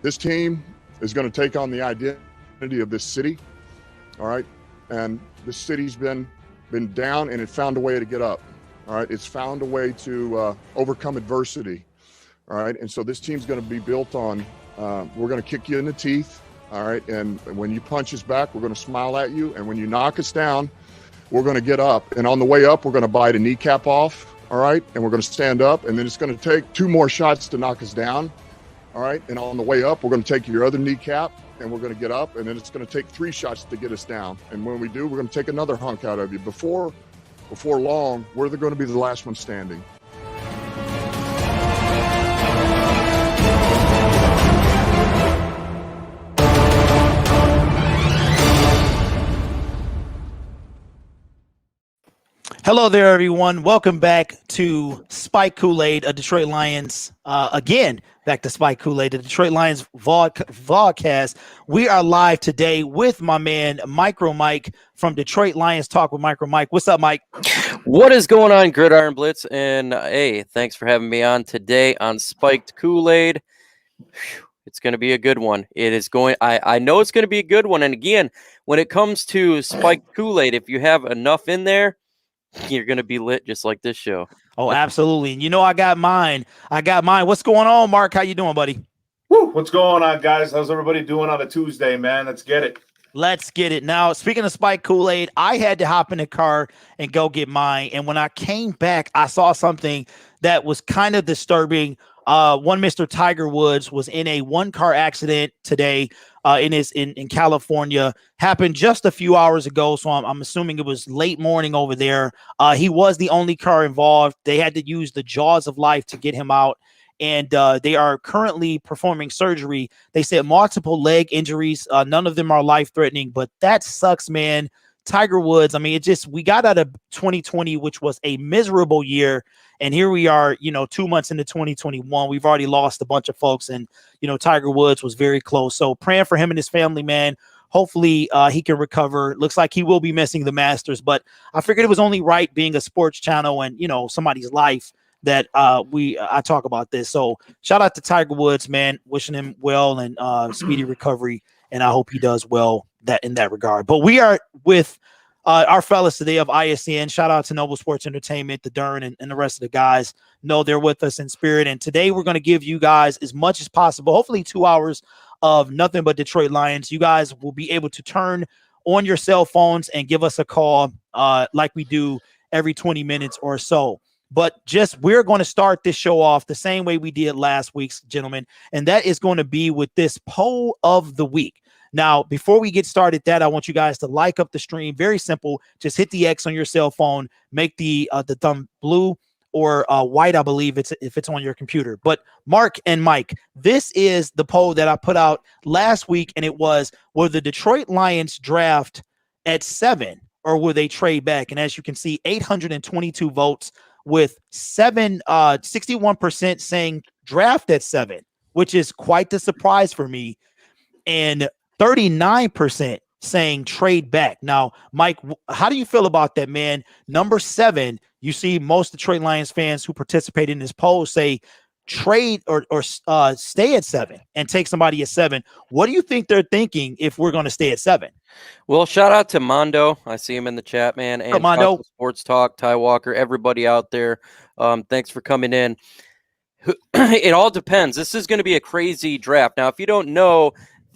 This team is going to take on the identity of this city, all right? And this city's been down, and it found a way to get up, all right? It's found a way to overcome adversity, all right? And so this team's going to be built on, we're going to kick you in the teeth, all right? And when you punch us back, we're going to smile at you. And when you knock us down, we're going to get up. And on the way up, we're going to bite a kneecap off, all right? And we're going to stand up, and then it's going to take 2 more shots to knock us down, all right? And on the way up, we're going to take your other kneecap, and we're going to get up, and then it's going to take 3 shots to get us down. And when we do, we're going to take another hunk out of you. Before long, we're going to be the last one standing. Hello there, everyone. Welcome back to Spike Kool-Aid, a Detroit Lions. Again, back to Spike Kool-Aid, the Detroit Lions Vodcast. We are live today with my man, MICROMIKE from Detroit Lions Talk with MICROMIKE. What's up, Mike? What is going on, Gridiron Blitz? And hey, thanks for having me on today on Spiked Kool-Aid. It's going to be a good one. It is going. I know it's going to be a good one. And again, when it comes to Spiked Kool-Aid, if you have enough in there, you're going to be lit just like this show. Oh, absolutely. And you know, I got mine. What's going on, Mark? How you doing, buddy? Woo, what's going on, guys? How's everybody doing on a Tuesday, man? Let's get it. Let's get it. Now, speaking of Spike Kool-Aid, I had to hop in the car and go get mine. And when I came back, I saw something that was kind of disturbing. One Mr. Tiger Woods was in a 1-car accident today in California. Happened just a few hours ago, so I'm assuming it was late morning over there. He was the only car involved. They had to use the jaws of life to get him out, and they are currently performing surgery. They said multiple leg injuries. None of them are life-threatening, but that sucks, man. Tiger Woods, I mean, we got out of 2020, which was a miserable year. And here we are, 2 months into 2021. We've already lost a bunch of folks. And, Tiger Woods was very close. So praying for him and his family, man. Hopefully he can recover. Looks like he will be missing the Masters. But I figured it was only right, being a sports channel and, somebody's life, that I talk about this. So shout out to Tiger Woods, man. Wishing him well and speedy recovery. And I hope he does well in that regard. But we are with our fellas today of ISN. Shout out to Noble Sports Entertainment, the DERRN, and the rest of the guys. Know they're with us in spirit. And today we're going to give you guys as much as possible, hopefully 2 hours of nothing but Detroit Lions. You guys will be able to turn on your cell phones and give us a call like we do every 20 minutes or so. But we're going to start this show off the same way we did last week's, gentlemen. And that is going to be with this poll of the week. Now, before we get started, I want you guys to like up the stream. Very simple. Just hit the X on your cell phone. Make the thumb blue or white, I believe, if it's on your computer. But Mark and Mike, this is the poll that I put out last week, and it was, will the Detroit Lions draft at 7 or will they trade back? And as you can see, 822 votes with 61% saying draft at 7, which is quite the surprise for me. And 39% saying trade back. Now, Mike, how do you feel about that, man? Number 7, you see most Detroit Lions fans who participate in this poll say trade or stay at 7 and take somebody at 7. What do you think they're thinking if we're going to stay at 7? Well, shout out to Mondo. I see him in the chat, man. And Mondo. Sports Talk, Ty Walker, everybody out there. Thanks for coming in. It all depends. This is going to be a crazy draft. Now, if you don't know,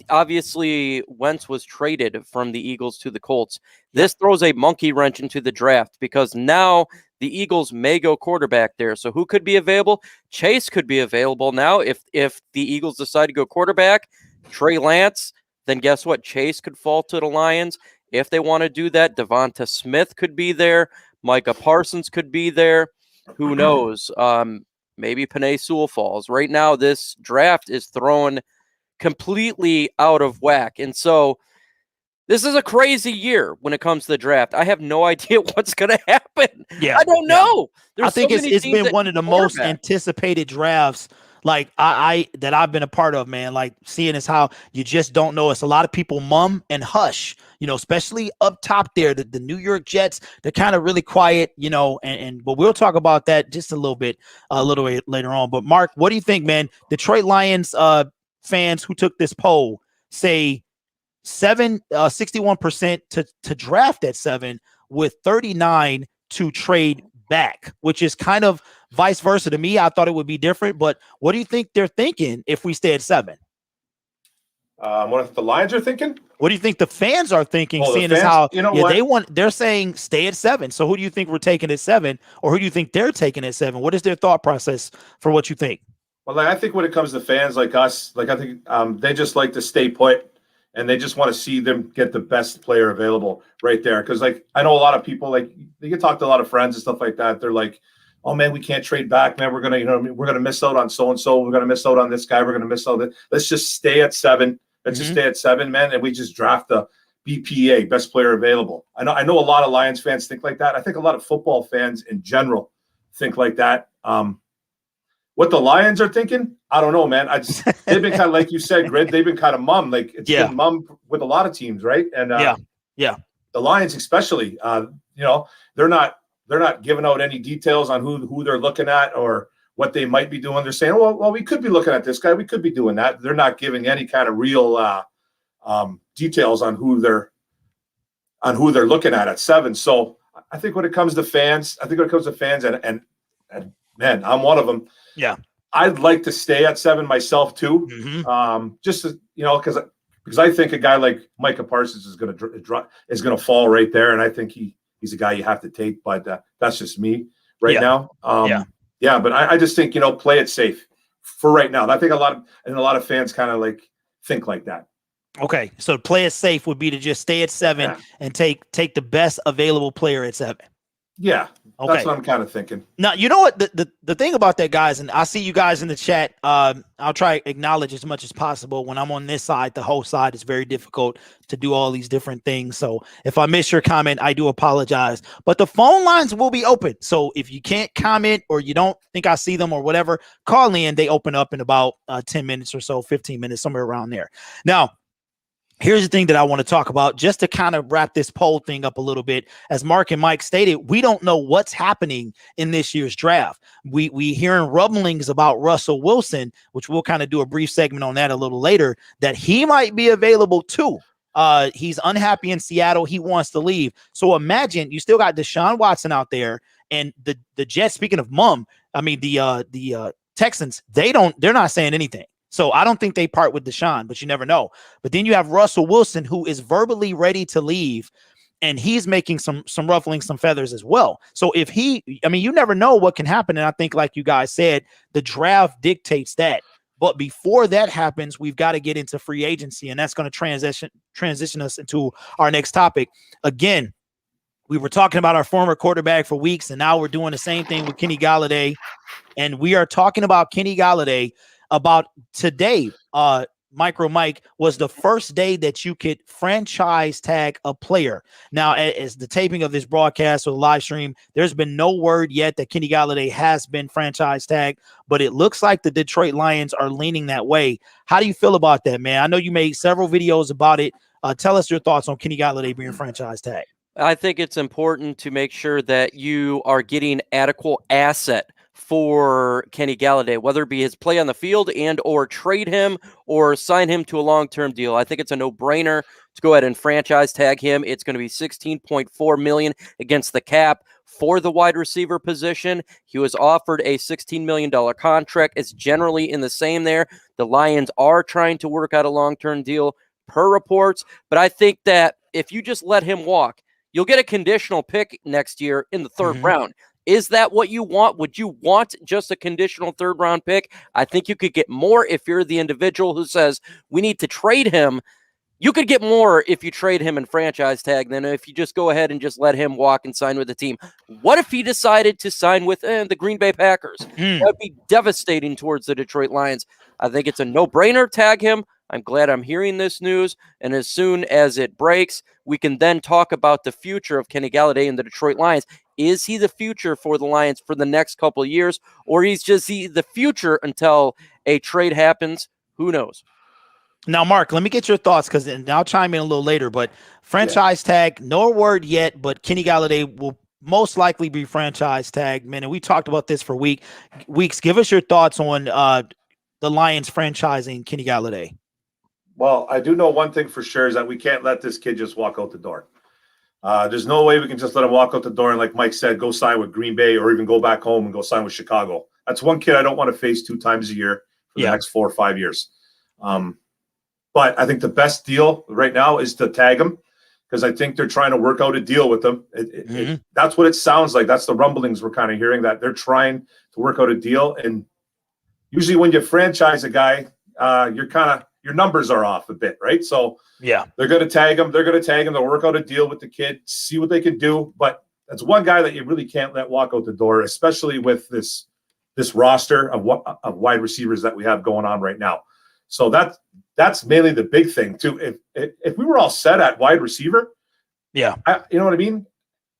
obviously Wentz was traded from the Eagles to the Colts. This throws a monkey wrench into the draft because now the Eagles may go quarterback there. So who could be available? Chase could be available now. If the Eagles decide to go quarterback, Trey Lance, then guess what? Chase could fall to the Lions. If they want to do that, Devonta Smith could be there. Micah Parsons could be there. Who knows? Maybe Penei Sewell falls. Right now, this draft is thrown completely out of whack. And so this is a crazy year when it comes to the draft. I have no idea what's going to happen. Yeah, I don't know. I think it's been one of the most anticipated drafts like that I've been a part of, man. Like, seeing is how you just don't know. It's a lot of people mum and hush, especially up top there, the New York Jets. They're kind of really quiet, but we'll talk about that just a little bit later on. But Mark, what do you think, man? Detroit Lions fans who took this poll say 61% to draft at 7, with 39 to trade back, which is kind of vice versa to me. I thought it would be different, but what do you think they're thinking if we stay at 7? What the Lions are thinking? What do you think the fans are thinking? Oh, seeing fans, as how they're saying stay at 7. So who do you think we're taking at 7, or who do you think they're taking at 7? What is their thought process for what you think? Well, I think when it comes to fans like us, I think they just like to stay put, and they just want to see them get the best player available right there. Because I know a lot of people, you can talk to a lot of friends and stuff like that. They're like, oh man, we can't trade back, man. We're gonna miss out on so and so. We're gonna miss out on this guy. We're gonna miss out. Let's just stay at 7. Let's just stay at 7, man, and we just draft the BPA, best player available. I know a lot of Lions fans think like that. I think a lot of football fans in general think like that. What the Lions are thinking, I don't know, man. They've been kind of, like you said, Grid. They've been kind of mum. It's been mum with a lot of teams, right? And the Lions especially. They're not giving out any details on who they're looking at or what they might be doing. They're saying, well, we could be looking at this guy. We could be doing that. They're not giving any kind of real details on who they're looking at 7. So I think when it comes to fans, and man, I'm one of them. Yeah, I'd like to stay at 7 myself too. Just because I think a guy like Micah Parsons is going to fall right there, and I think he's a guy you have to take. But that's just me right now. But I just think, play it safe for right now. I think a lot of fans kind of think like that. Okay, so play it safe would be to just stay at 7 and take the best available player at 7. Yeah, that's what I'm kind of thinking. Now, you know what the thing about that, guys, and I see you guys in the chat. I'll try to acknowledge as much as possible. When I'm on this side, the whole side, it's very difficult to do all these different things. So if I miss your comment, I do apologize. But the phone lines will be open. So if you can't comment or you don't think I see them or whatever, call in. They open up in about 10 minutes or so, 15 minutes, somewhere around there. Now, here's the thing that I want to talk about, just to kind of wrap this poll thing up a little bit. As Mark and Mike stated, we don't know what's happening in this year's draft. We hearing rumblings about Russell Wilson, which we'll kind of do a brief segment on that a little later, that he might be available too. He's unhappy in Seattle. He wants to leave. So imagine you still got Deshaun Watson out there, and the Jets, speaking of the Texans, they're not saying anything. So I don't think they part with Deshaun, but you never know. But then you have Russell Wilson, who is verbally ready to leave, and he's making some ruffling some feathers as well. So if you never know what can happen. And I think, like you guys said, the draft dictates that. But before that happens, we've got to get into free agency, and that's going to transition us into our next topic. Again, we were talking about our former quarterback for weeks, and now we're doing the same thing with Kenny Golladay. And we are talking about Kenny Golladay about today. MicroMike, was the first day that you could franchise tag a player. Now, as the taping of this broadcast or the live stream, there's been no word yet that Kenny Golladay has been franchise tagged, but it looks like the Detroit Lions are leaning that way. How do you feel about that, man? I know you made several videos about it. Tell us your thoughts on Kenny Golladay being franchise tagged. I think it's important to make sure that you are getting adequate asset for Kenny Golladay, whether it be his play on the field and or trade him or sign him to a long-term deal. I think it's a no-brainer to go ahead and franchise tag him. It's going to be $16.4 million against the cap for the wide receiver position. He was offered a $16 million contract. It's generally in the same there. The Lions are trying to work out a long-term deal per reports, but I think that if you just let him walk, you'll get a conditional pick next year in the third round. Is that what you want? Would you want just a conditional third-round pick? I think you could get more if you're the individual who says, we need to trade him. You could get more if you trade him and franchise tag than if you just go ahead and just let him walk and sign with the team. What if he decided to sign with the Green Bay Packers? That would be devastating towards the Detroit Lions. I think it's a no-brainer. Tag him. I'm glad I'm hearing this news, and as soon as it breaks, we can then talk about the future of Kenny Golladay and the Detroit Lions. Is he the future for the Lions for the next couple of years, or he's just the future until a trade happens? Who knows? Now, Mark, let me get your thoughts, because I'll chime in a little later, but franchise tag, no word yet, but Kenny Golladay will most likely be franchise tagged, man, and we talked about this for weeks. Give us your thoughts on the Lions franchising Kenny Golladay? Well, I do know one thing for sure is that we can't let this kid just walk out the door. There's no way we can just let him walk out the door and, like Mike said, go sign with Green Bay or even go back home and go sign with Chicago. That's one kid I don't want to face 2 times a year for the next 4 or 5 years. But I think the best deal right now is to tag him, because I think they're trying to work out a deal with him. That's what it sounds like. That's the rumblings we're kind of hearing, that they're trying to work out a deal. And usually when you franchise a guy, your numbers are off a bit, right? So yeah, they're going to tag him. They'll work out a deal with the kid, see what they can do. But that's one guy that you really can't let walk out the door, especially with this roster of wide receivers that we have going on right now. So that's mainly the big thing too. If we were all set at wide receiver, yeah, you know what I mean?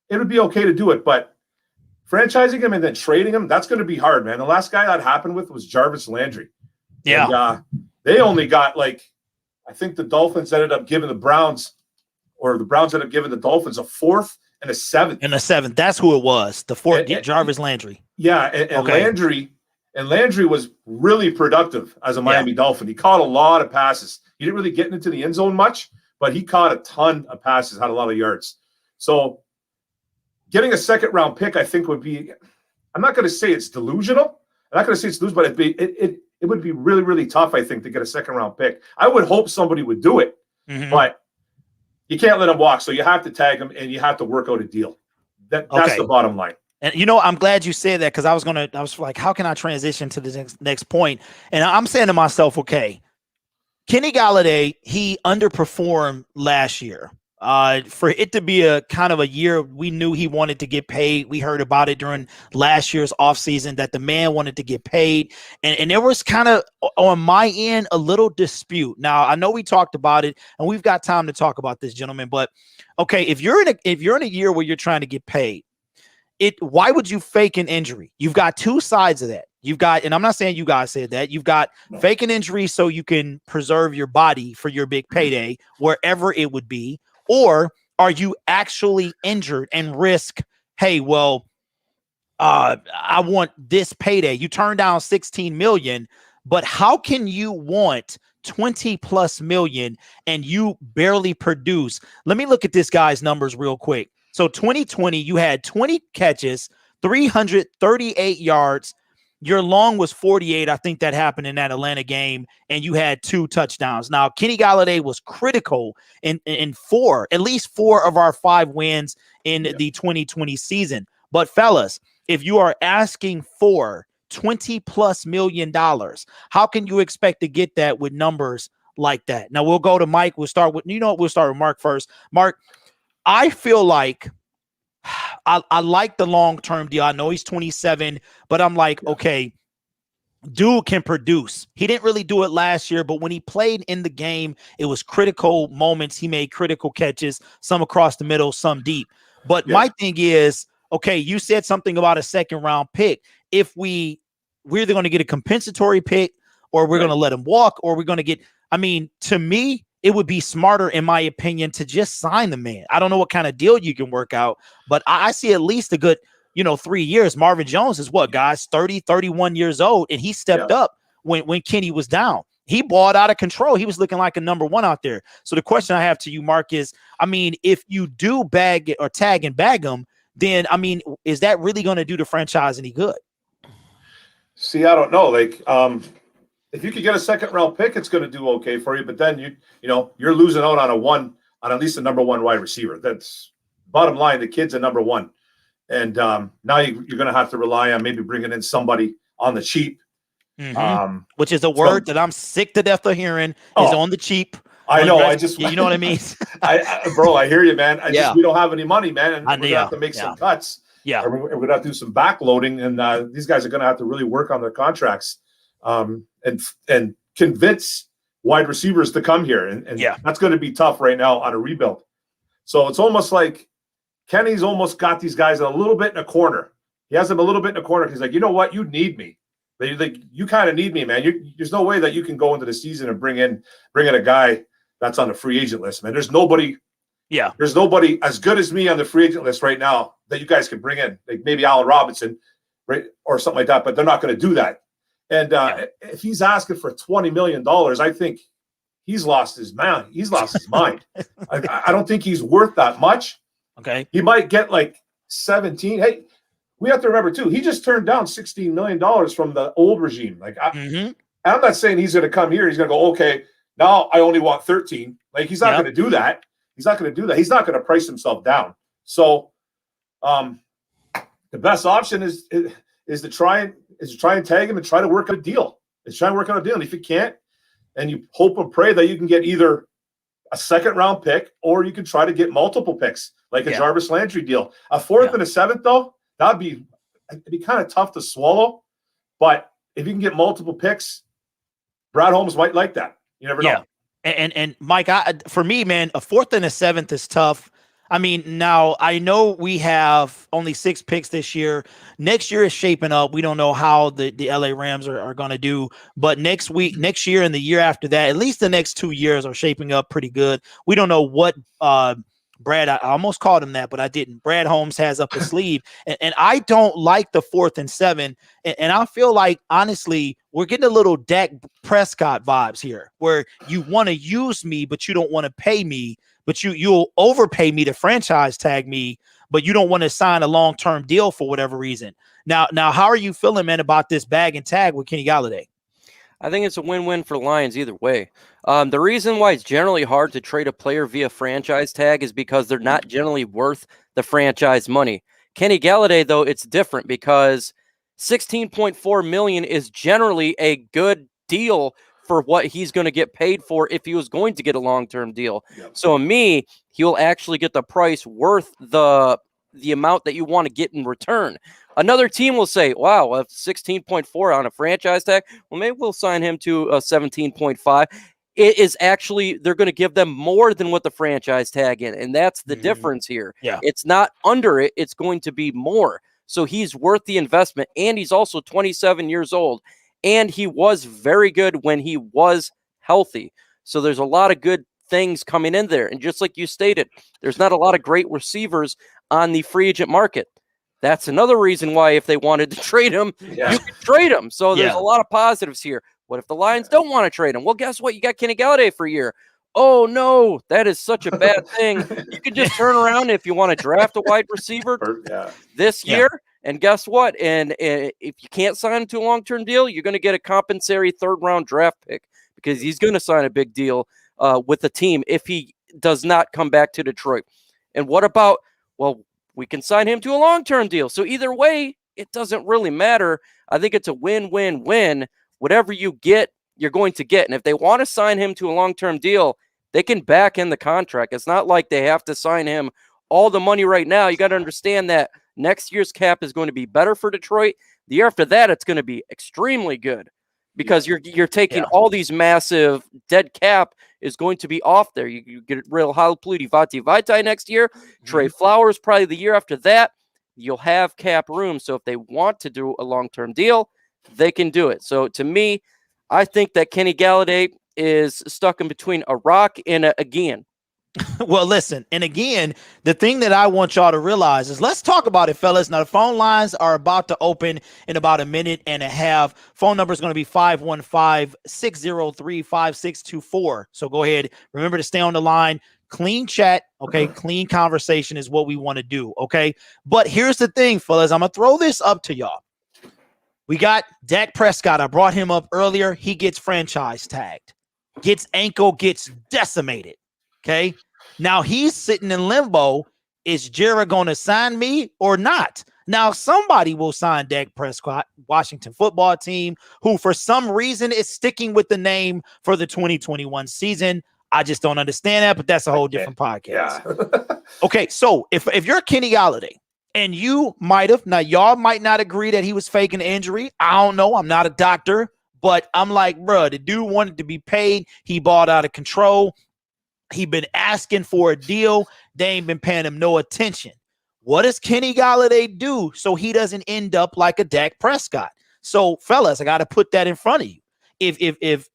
It would be okay to do it, but franchising him and then trading him, that's going to be hard, man. The last guy that happened with was Jarvis Landry. Yeah. And, they only got, like, I think the Dolphins ended up giving the Browns ended up giving the Dolphins a 4th and a 7th. And a 7th. That's who it was. The 4th, Jarvis Landry. Yeah, and Landry was really productive as a Miami Dolphin. He caught a lot of passes. He didn't really get into the end zone much, but he caught a ton of passes, had a lot of yards. So getting a 2nd-round pick, I think, would be, I'm not going to say it's delusional. I'm not going to say it's delusional, but it would be really, really tough, I think, to get a 2nd-round pick. I would hope somebody would do it, but you can't let him walk. So you have to tag him and you have to work out a deal. That's the bottom line. And, you know, I'm glad you said that, because I was like, how can I transition to the next point? And I'm saying to myself, okay, Kenny Golladay, he underperformed last year. For it to be a kind of a year, we knew he wanted to get paid. We heard about it during last year's offseason that the man wanted to get paid. And there was kind of, on my end, a little dispute. Now, I know we talked about it, and we've got time to talk about this, gentlemen. But, okay, if you're in a year where you're trying to get paid, why would you fake an injury? You've got 2 sides of that. You've got, and I'm not saying you guys said that, you've got fake an injury so you can preserve your body for your big payday, wherever it would be. Or are you actually injured and risk, hey, well, I want this payday. You turn down $16 million, but how can you want $20+ million and you barely produce? Let me look at this guy's numbers real quick. So 2020, you had 20 catches, 338 yards. Your long was 48. I think that happened in that Atlanta game, and you had 2 touchdowns. Now, Kenny Golladay was critical in at least 4 of our 5 wins in the 2020 season. But fellas, if you are asking for $20+ million, how can you expect to get that with numbers like that? Now we'll go to Mike. We'll start with Mark first. Mark, I feel like I like the long-term deal. I know he's 27, but I'm like, okay, dude can produce. He didn't really do it last year, but when he played in the game, it was critical moments. He made critical catches, some across the middle, some deep. But my thing is, okay, you said something about a 2nd-round pick. If we're either going to get a compensatory pick, or we're going to let him walk, or we're going to get, I mean, to me, it would be smarter, in my opinion, to just sign the man. I don't know what kind of deal you can work out, but I see at least a good, 3 years. Marvin Jones is what, guys, 30, 31 years old, and he stepped up when Kenny was down. He balled out of control. He was looking like a number 1 out there. So the question I have to you, Mark, is, I mean, if you do bag or tag and bag him, then, I mean, is that really going to do the franchise any good? See, I don't know. Like, if you could get a 2nd-round pick, it's going to do okay for you. But then you're losing out on at least a number 1 wide receiver. That's bottom line. The kid's a number 1, and now you're going to have to rely on maybe bringing in somebody on the cheap, which is a word that I'm sick to death of hearing. Is on the cheap. I know. You know what I mean? I hear you, man. We don't have any money, man, and we're going to have to make some cuts. Yeah, we're going to have to do some backloading, and these guys are going to have to really work on their contracts. And convince wide receivers to come here. And that's going to be tough right now on a rebuild. So it's almost like Kenny's almost got these guys a little bit in a corner. He has them a little bit in a corner. He's like, you know what? You need me. You kind of need me, man. There's no way that you can go into the season and bring in a guy that's on the free agent list, man. There's nobody as good as me on the free agent list right now that you guys can bring in. Like maybe Allen Robinson, right, or something like that, but they're not going to do that. And if he's asking for $20 million, I think he's lost his mind. He's lost his mind. I don't think he's worth that much. Okay. He might get like 17. Hey, we have to remember too, he just turned down $16 million from the old regime. Like I'm not saying he's going to come here. He's going to go, okay, now I only want 13. Like he's not going to do that. He's not going to do that. He's not going to price himself down. So the best option is to try and tag him and try to work out a deal. And if you can't, and you hope and pray that you can get either a second-round pick or you can try to get multiple picks, like a Jarvis Landry deal. A fourth and a seventh, though, it'd be kind of tough to swallow. But if you can get multiple picks, Brad Holmes might like that. You never know. And Mike, for me, man, a fourth and a seventh is tough. I mean, now I know we have only 6 picks this year. Next year is shaping up. We don't know how the LA Rams are going to do, but next year and the year after that, at least the next 2 years are shaping up pretty good. We don't know what Brad, I almost called him that, but I didn't. Brad Holmes has up his sleeve, and I don't like the 4th and 7. And I feel like, honestly, we're getting a little Dak Prescott vibes here, where you want to use me, but you don't want to pay me. But you'll overpay me to franchise tag me, but you don't want to sign a long-term deal for whatever reason. Now, how are you feeling, man, about this bag and tag with Kenny Golladay? I think it's a win-win for Lions either way. The reason why it's generally hard to trade a player via franchise tag is because they're not generally worth the franchise money. Kenny Golladay, though, it's different because $16.4 million is generally a good deal for what he's going to get paid for if he was going to get a long-term deal. Yep. So me, he'll actually get the price worth the amount that you want to get in return. Another team will say, wow, if 16.4 on a franchise tag, well, maybe we'll sign him to a 17.5. It is actually, they're going to give them more than what the franchise tag in. And that's the difference here. Yeah. It's not under it. It's going to be more. So he's worth the investment. And he's also 27 years old. And he was very good when he was healthy. So there's a lot of good things coming in there. And just like you stated, there's not a lot of great receivers on the free agent market. That's another reason why if they wanted to trade him, you could trade him. So there's a lot of positives here. What if the Lions don't want to trade him? Well, guess what? You got Kenny Golladay for a year. Oh, no, that is such a bad thing. You could just turn around if you want to draft a wide receiver this year. And guess what? And if you can't sign him to a long-term deal, you're going to get a compensatory 3rd-round draft pick because he's going to sign a big deal with the team if he does not come back to Detroit. And what about, well, we can sign him to a long-term deal. So either way, it doesn't really matter. I think it's a win-win-win. Whatever you get, you're going to get. And if they want to sign him to a long-term deal, they can back in the contract. It's not like they have to sign him all the money right now. You got to understand that next year's cap is going to be better for Detroit. The year after that, it's going to be extremely good because you're taking all these massive dead cap is going to be off there. You get real Halapalooty Vati next year. Trey Flowers probably the year after that. You'll have cap room. So if they want to do a long-term deal, they can do it. So to me, I think that Kenny Golladay is stuck in between a rock and a again. Well, listen, and again, the thing that I want y'all to realize is let's talk about it, fellas. Now, the phone lines are about to open in about a minute and a half. Phone number is going to be 515-603-5624. So go ahead. Remember to stay on the line. Clean chat, okay? Clean conversation is what we want to do, okay? But here's the thing, fellas. I'm going to throw this up to y'all. We got Dak Prescott. I brought him up earlier. He gets franchise tagged. Ankle gets decimated. Okay, now he's sitting in limbo. Is Jared going to sign me or not? Now, somebody will sign Dak Prescott, Washington football team, who for some reason is sticking with the name for the 2021 season. I just don't understand that, but that's a whole different podcast. Yeah. Okay, so if you're Kenny Golladay, and you might have, now y'all might not agree that he was faking an injury. I don't know. I'm not a doctor, but I'm like, bro, the dude wanted to be paid. He balled out of control. He been asking for a deal. They ain't been paying him no attention. What does Kenny Golladay do so he doesn't end up like a Dak Prescott? So, fellas, I got to put that in front of you. If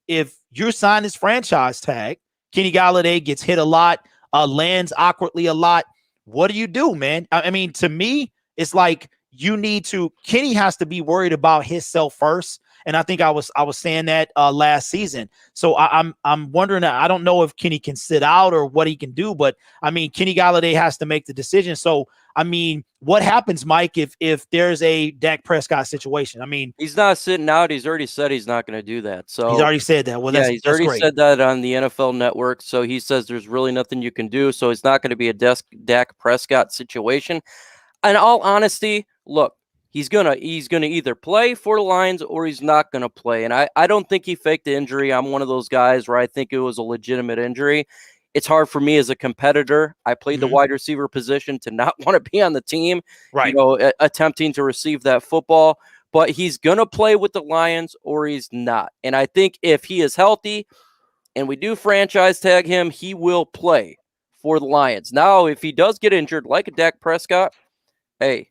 you sign this franchise tag, Kenny Golladay gets hit a lot, lands awkwardly a lot. What do, man? I mean, to me, it's like Kenny has to be worried about himself first. And I think I was saying that last season. So I'm wondering, I don't know if Kenny can sit out or what he can do, but I mean, Kenny Golladay has to make the decision. So, I mean, what happens, Mike, if there's a Dak Prescott situation? I mean, he's not sitting out. He's already said he's not going to do that. So he's already said that. Well, yeah, he's already great. said that on the NFL Network. So he says there's really nothing you can do. So it's not going to be a Dak Prescott situation. In all honesty, look, he's gonna either play for the Lions or he's not gonna play. And I don't think he faked the injury. I'm one of those guys where I think it was a legitimate injury. It's hard for me as a competitor. I played the wide receiver position to not want to be on the team, right? You know, attempting to receive that football. But he's gonna play with the Lions or he's not. And I think if he is healthy and we do franchise tag him, he will play for the Lions. Now, if he does get injured, like a Dak Prescott, hey,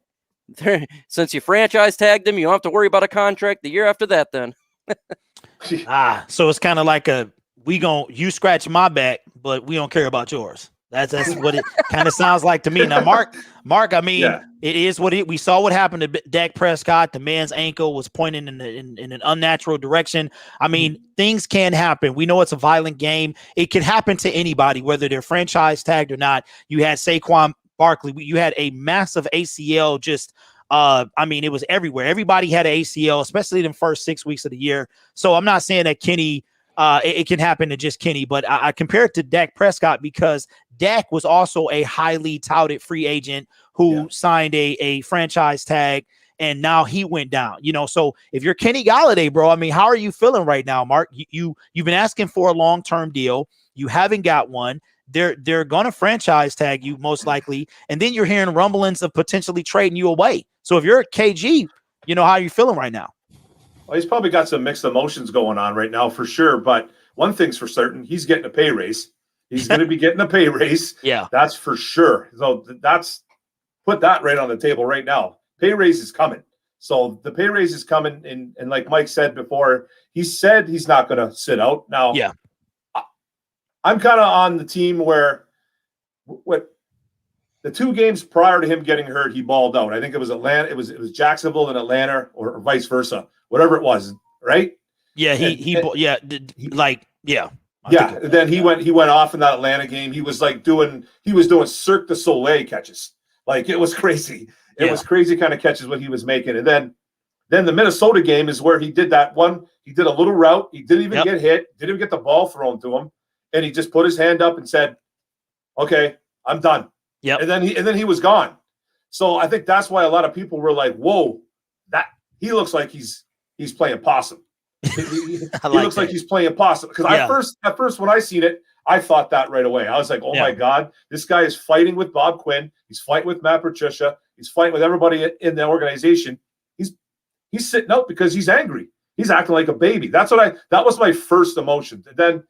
since you franchise tagged him, you don't have to worry about a contract the year after that then. So it's kind of like you scratch my back, but we don't care about yours. That's what it kind of sounds like to me. Now, Mark, I mean, It is what we saw what happened to Dak Prescott. The man's ankle was pointing in an unnatural direction. I mean, things can happen. We know it's a violent game. It can happen to anybody, whether they're franchise tagged or not. You had Saquon Barkley, you had a massive ACL. Just, I mean, it was everywhere. Everybody had an ACL, especially in the first 6 weeks of the year. So I'm not saying that Kenny, it can happen to just Kenny, but I compare it to Dak Prescott because Dak was also a highly touted free agent who signed a franchise tag, and now he went down. You know, so if you're Kenny Golladay, bro, I mean, how are you feeling right now, Mark? You've been asking for a long-term deal. You haven't got one. They're gonna franchise tag you most likely, and then you're hearing rumblings of potentially trading you away. So if you're a KG, you know, how are you feeling right now? Well, he's probably got some mixed emotions going on right now for sure. But one thing's for certain, he's getting a pay raise. He's going to be getting a pay raise. Yeah, that's for sure. So put that right on the table right now. Pay raise is coming. So the pay raise is coming, and like Mike said before, he said he's not going to sit out now. Yeah. I'm kind of on the team where the 2 games prior to him getting hurt, he balled out. I think it was Atlanta. It was Jacksonville and Atlanta, or vice versa, whatever it was, right? Yeah, Then he went off in that Atlanta game. He was doing Cirque du Soleil catches. Like, it was crazy. It was crazy kind of catches what he was making. And then the Minnesota game is where he did that one. He did a little route. He didn't even get hit. Didn't even get the ball thrown to him. And he just put his hand up and said, "Okay, I'm done." Yeah. And then he was gone. So I think that's why a lot of people were like, "Whoa, that he looks like he's playing possum." He looks like he's playing possum. Because at first when I seen it, I thought that right away. I was like, "Oh my God, this guy is fighting with Bob Quinn. He's fighting with Matt Patricia. He's fighting with everybody in the organization. He's sitting out because he's angry. He's acting like a baby." That was my first emotion. And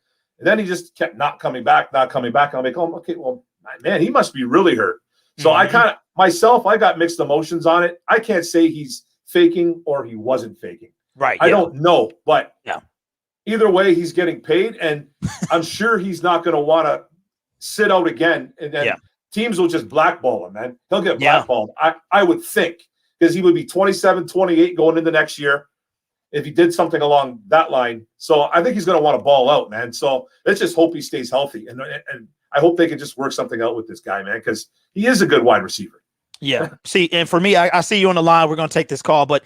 then he just kept not coming back. And I'm like, "Oh, okay, well, man, he must be really hurt." So I got mixed emotions on it. I can't say he's faking or he wasn't faking. Right. I don't know, but yeah. Either way, he's getting paid, and I'm sure he's not going to want to sit out again. And then teams will just blackball him, man. He'll get blackballed. I would think, because he would be 27, 28 going into next year if he did something along that line. So I think he's going to want to ball out, man. So let's just hope he stays healthy. And I hope they can just work something out with this guy, man, because he is a good wide receiver. Yeah. See, and for me, I see you on the line. We're going to take this call, but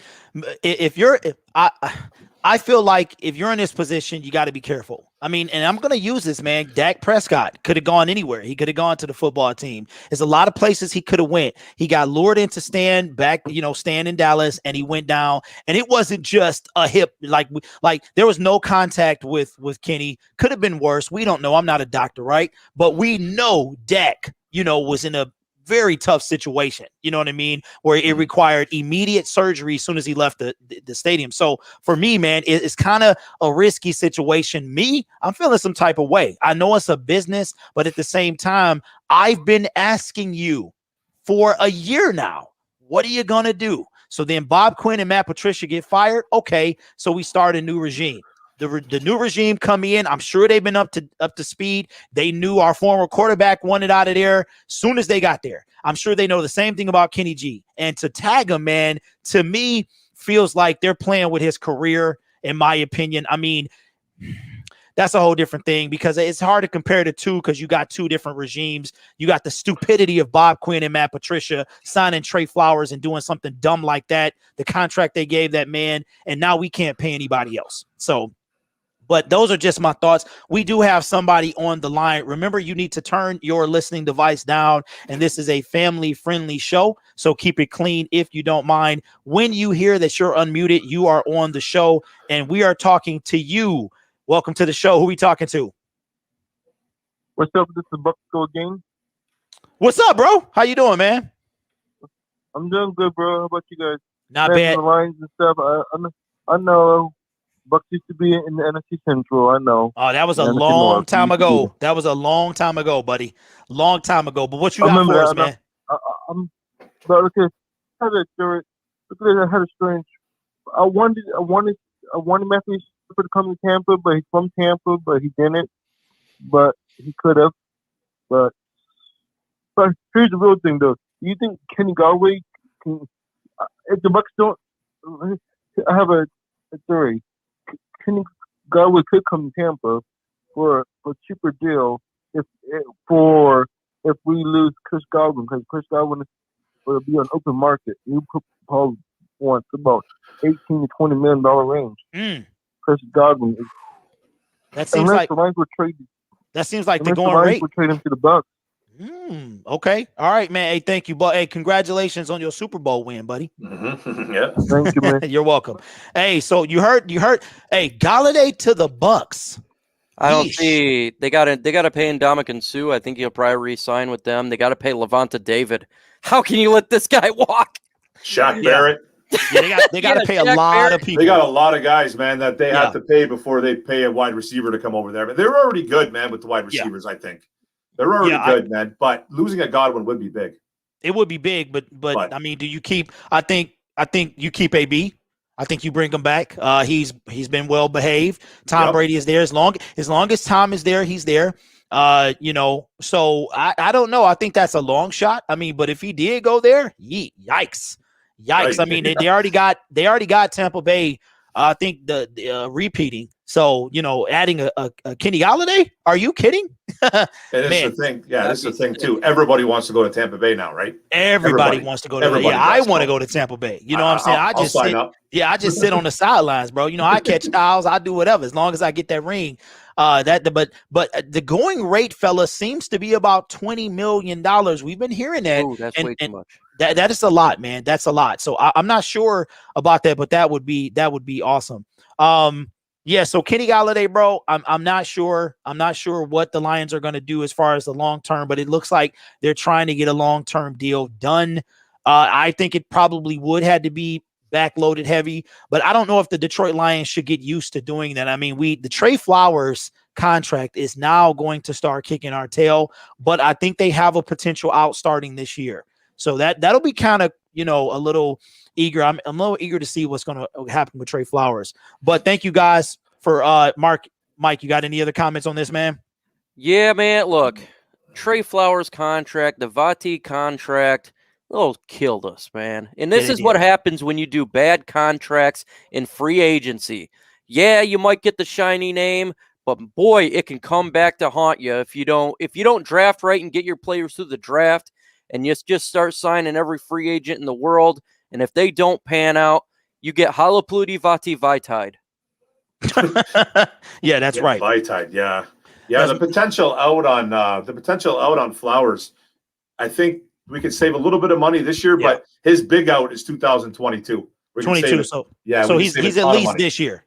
I feel like if you're in this position, you got to be careful. I mean, and I'm going to use this, man. Dak Prescott could have gone anywhere. He could have gone to the football team. There's a lot of places he could have went. He got lured into staying in Dallas, and he went down. And it wasn't just a hip, like there was no contact with Kenny. Could have been worse. We don't know. I'm not a doctor, right? But we know Dak, was in a very tough situation, you know what I mean, where it required immediate surgery as soon as he left the stadium. So for me, man, it's kind of a risky situation. I'm feeling some type of way. I know it's a business, but at the same time, I've been asking you for a year now, what are you going to do? So then Bob Quinn and Matt Patricia get fired. Okay, so we start a new regime. The new regime come in. I'm sure they've been up to speed. They knew our former quarterback wanted out of there soon as they got there. I'm sure they know the same thing about Kenny G. And to tag him, man, to me, feels like they're playing with his career. in my opinion. I mean, that's a whole different thing because it's hard to compare the two because you got two different regimes. You got the stupidity of Bob Quinn and Matt Patricia signing Trey Flowers and doing something dumb like that, the contract they gave that man, and now we can't pay anybody else. So, but those are just my thoughts. We do have somebody on the line. Remember, you need to turn your listening device down, and this is a family-friendly show, so keep it clean if you don't mind. When you hear that you're unmuted, you are on the show, and we are talking to you. Welcome to the show. Who we talking to? What's up? This is Bucko again. What's up, bro? How you doing, man? I'm doing good, bro. How about you guys? Not bad. The Lions and stuff. I know Bucks used to be in the NFC Central. I know. Oh, that was a long time ago. That was a long time ago, buddy. Long time ago. But what you got for us, man? But okay, I had a story. I had a strange. I wanted Matthew to come to Tampa, but he's from Tampa, but he didn't. But he could have. But here's the real thing, though. Do you think Kenny Golladay can? If the Bucks don't, I have a theory. Kenny Golladay could come to Tampa for a cheaper deal if we lose Chris Godwin, because Chris Godwin will be on open market. You probably want about $18 to $20 million range. Chris Godwin. That seems like the Lions would trade. That seems like the going rate. Would trade him to the Bucks. Okay. All right, man. Hey, thank you, but hey, congratulations on your Super Bowl win, buddy. Yeah. Thank you, man. You're welcome. Hey, so you heard. Hey, Golladay to the Bucks. I don't see they got to pay Ndamukong Suh. I think he'll probably re-sign with them. They got to pay Levante David. How can you let this guy walk? Shaq Barrett. Yeah, they got to pay a lot of people. They got a lot of guys, man, that they have to pay before they pay a wide receiver to come over there. But they're already good, man, with the wide receivers. I think they're already good, man. But losing a Godwin would be big. It would be big, but I mean, do you keep? I think you keep AB. I think you bring him back. He's been well behaved. Tom Brady is there as long as Tom is there. He's there. So I don't know. I think that's a long shot. I mean, but if he did go there, yikes. Right. I mean, they already got Tampa Bay. I think the repeating. So adding a Kenny Golladay. Are you kidding? And it's the thing. Yeah, this is the thing too. Everybody wants to go to Tampa Bay now, right? Everybody wants to go to. Yeah, I want to go to Tampa Bay. You know what I'm saying? I just sit on the sidelines, bro. I catch fouls. I do whatever as long as I get that ring. But the going rate, fella, seems to be about $20 million. We've been hearing that. Ooh, that's way too much. That is a lot, man. That's a lot. So I'm not sure about that, but that would be awesome. Yeah. So Kenny Golladay, bro, I'm not sure. I'm not sure what the Lions are going to do as far as the long term, but it looks like they're trying to get a long term deal done. I think it probably would have to be backloaded heavy, but I don't know if the Detroit Lions should get used to doing that. I mean, the Trey Flowers contract is now going to start kicking our tail, but I think they have a potential out starting this year. So that'll be kind of, a little eager. I'm a little eager to see what's going to happen with Trey Flowers. But thank you guys for Mike, you got any other comments on this, man? Yeah, man. Look, Trey Flowers contract, the Vati contract, killed us, man. And this is what happens when you do bad contracts in free agency. Yeah, you might get the shiny name, but boy, it can come back to haunt you if you don't draft right and get your players through the draft. And you just start signing every free agent in the world. And if they don't pan out, you get Halapluti Vati Vitide. Yeah, that's right. Vitide, yeah. The potential out on Flowers. I think we could save a little bit of money this year, but his big out is 2022. 22. So he's at least this year.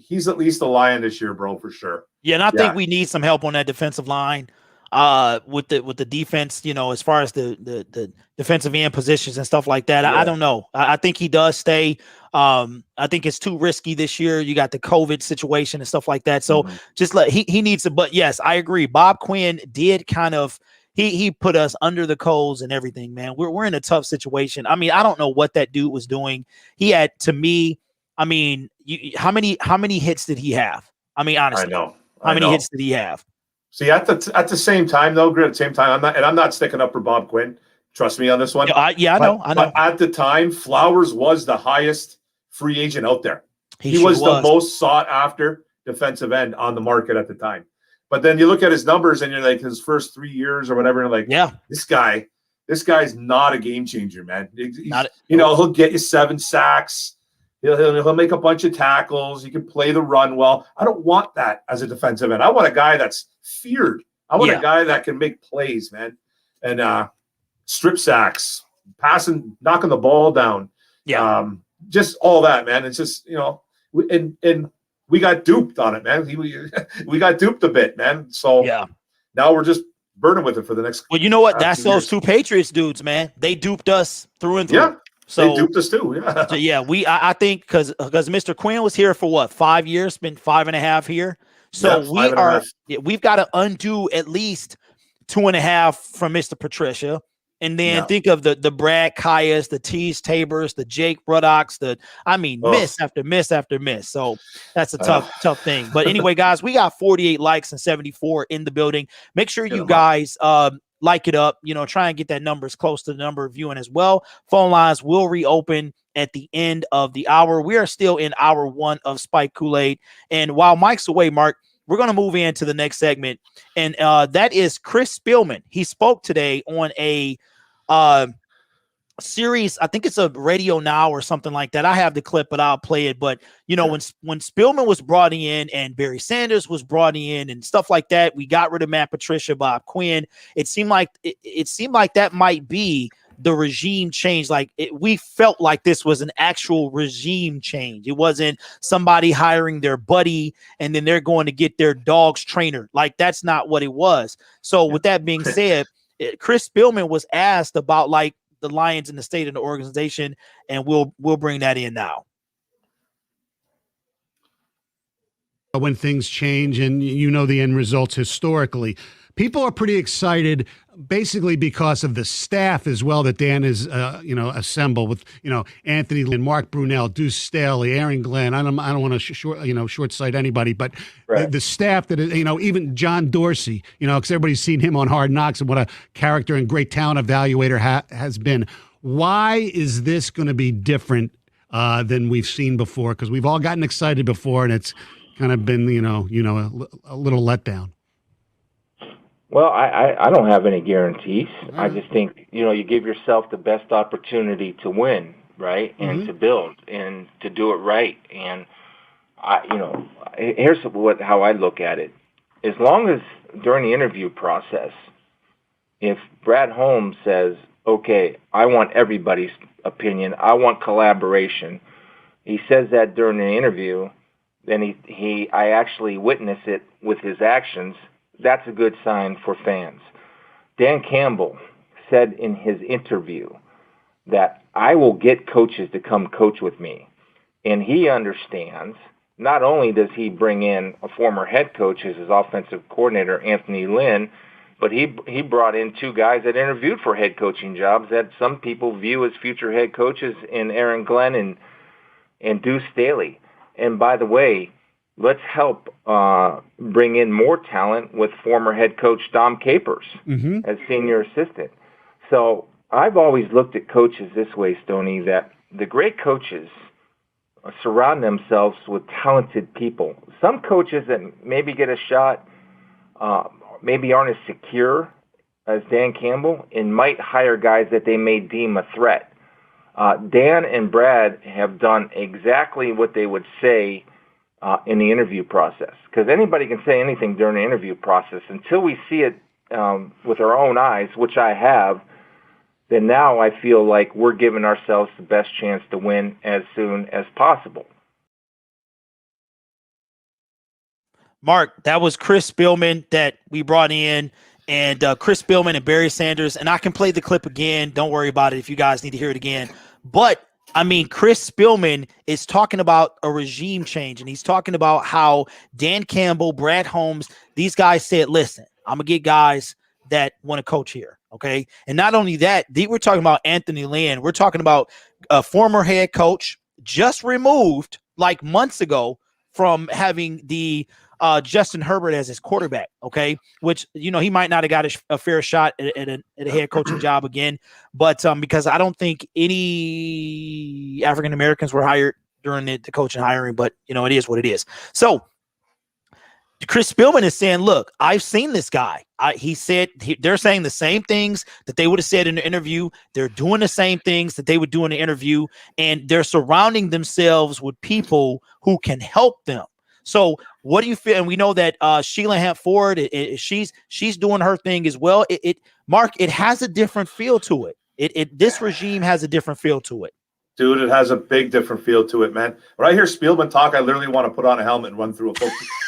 He's at least a Lion this year, bro, for sure. Yeah, and I think we need some help on that defensive line. With the defense, as far as the defensive end positions and stuff like that. I don't know. I think he does stay. I think it's too risky this year. You got the COVID situation and stuff like that. So just he needs to, but yes, I agree. Bob Quinn did kind of, he put us under the coals and everything, man. We're in a tough situation. I mean, I don't know what that dude was doing. He had, to me, I mean, how many hits did he have? I mean, honestly, how many hits did he have? See, at the same time, though, Grid, at the same time, I'm not sticking up for Bob Quinn. Trust me on this one. I know. But at the time, Flowers was the highest free agent out there. He was the most sought after defensive end on the market at the time. But then you look at his numbers and you're like, his first 3 years or whatever, and like, yeah, this guy's not a game changer, man. He'll get you 7 sacks. He'll make a bunch of tackles. He can play the run well. I don't want that as a defensive end. I want a guy that's feared. I want a guy that can make plays, man, and strip sacks, passing, knocking the ball down. Yeah, just all that, man. It's just and we got duped on it, man. We got duped a bit, man. So now we're just burning with it for the next. Well, you know what? That's those years. 2 Patriots dudes, man. They duped us through and through. Yeah, so they duped us too. Yeah, so yeah. I think because Mr. Quinn was here for what, 5 years? Been 5.5 here. So we've got to undo at least 2.5 from Mr. Patricia. And then think of the Brad Caius, the Tease Tabers, the Jake Ruddocks, miss after miss after miss. So that's a tough thing. But anyway, guys, we got 48 likes and 74 in the building. Make sure you guys like it up, try and get that number as close to the number viewing as well. Phone lines will reopen at the end of the hour. We are still in hour 1 of Spike Kool-Aid. And while Mike's away, Mark, we're going to move into the next segment. And that is Chris Spielman. He spoke today on a series. I think it's a Radio Now or something like that. I have the clip, but I'll play it. But, when Spielman was brought in and Barry Sanders was brought in and stuff like that, we got rid of Matt Patricia, Bob Quinn. It seemed like that might be the regime change. We felt like this was an actual regime change. It wasn't somebody hiring their buddy and then they're going to get their dog's trainer. That's not what it was. So with that being said, Chris Spielman was asked about the Lions and the state of the organization, and we'll bring that in now. When things change and the end results historically, people are pretty excited basically because of the staff as well that Dan has, assembled with, Anthony Lynn, Mark Brunell, Deuce Staley, Aaron Glenn. I don't want to short sight anybody, but the staff that is, even John Dorsey, because everybody's seen him on Hard Knocks and what a character and great talent evaluator has been. Why is this going to be different than we've seen before? Because we've all gotten excited before, and it's kind of been, a little letdown. Well, I don't have any guarantees. I just think, you give yourself the best opportunity to win, right? And to build and to do it right. And here's how I look at it. As long as during the interview process, if Brad Holmes says, okay, I want everybody's opinion, I want collaboration, he says that during the interview, then I actually witness it with his actions. That's a good sign for fans. Dan Campbell said in his interview that I will get coaches to come coach with me. And he understands, not only does he bring in a former head coach as his offensive coordinator, Anthony Lynn, but he brought in 2 guys that interviewed for head coaching jobs that some people view as future head coaches in Aaron Glenn and Deuce Staley. And by the way, let's help bring in more talent with former head coach Dom Capers as senior assistant. So I've always looked at coaches this way, Stoney, that the great coaches surround themselves with talented people. Some coaches that maybe get a shot maybe aren't as secure as Dan Campbell and might hire guys that they may deem a threat. Dan and Brad have done exactly what they would say in the interview process, because anybody can say anything during the interview process until we see it with our own eyes, which I have. Then now I feel like we're giving ourselves the best chance to win as soon as possible. Mark, that was Chris Spielman that we brought in, and Chris Spielman and Barry Sanders, and I can play the clip again. Don't worry about it if you guys need to hear it again. But Chris Spielman is talking about a regime change, and he's talking about how Dan Campbell, Brad Holmes, these guys said, listen, I'm going to get guys that want to coach here, okay? And not only that, we're talking about Anthony Lynn. We're talking about a former head coach just removed months ago from having the Justin Herbert as his quarterback, okay? Which, he might not have got a fair shot at a head coaching job again, but because I don't think any African Americans were hired during the coaching hiring, but it is what it is. So Chris Spielman is saying, look, I've seen this guy. He said they're saying the same things that they would have said in the interview. They're doing the same things that they would do in the interview, and they're surrounding themselves with people who can help them. So what do you feel? And we know that Sheila Hamp-Ford, she's doing her thing as well. Mark, it has a different feel to it. This regime has a different feel to it. Dude, it has a big different feel to it, man. When I hear Spielman talk, I literally want to put on a helmet and run through a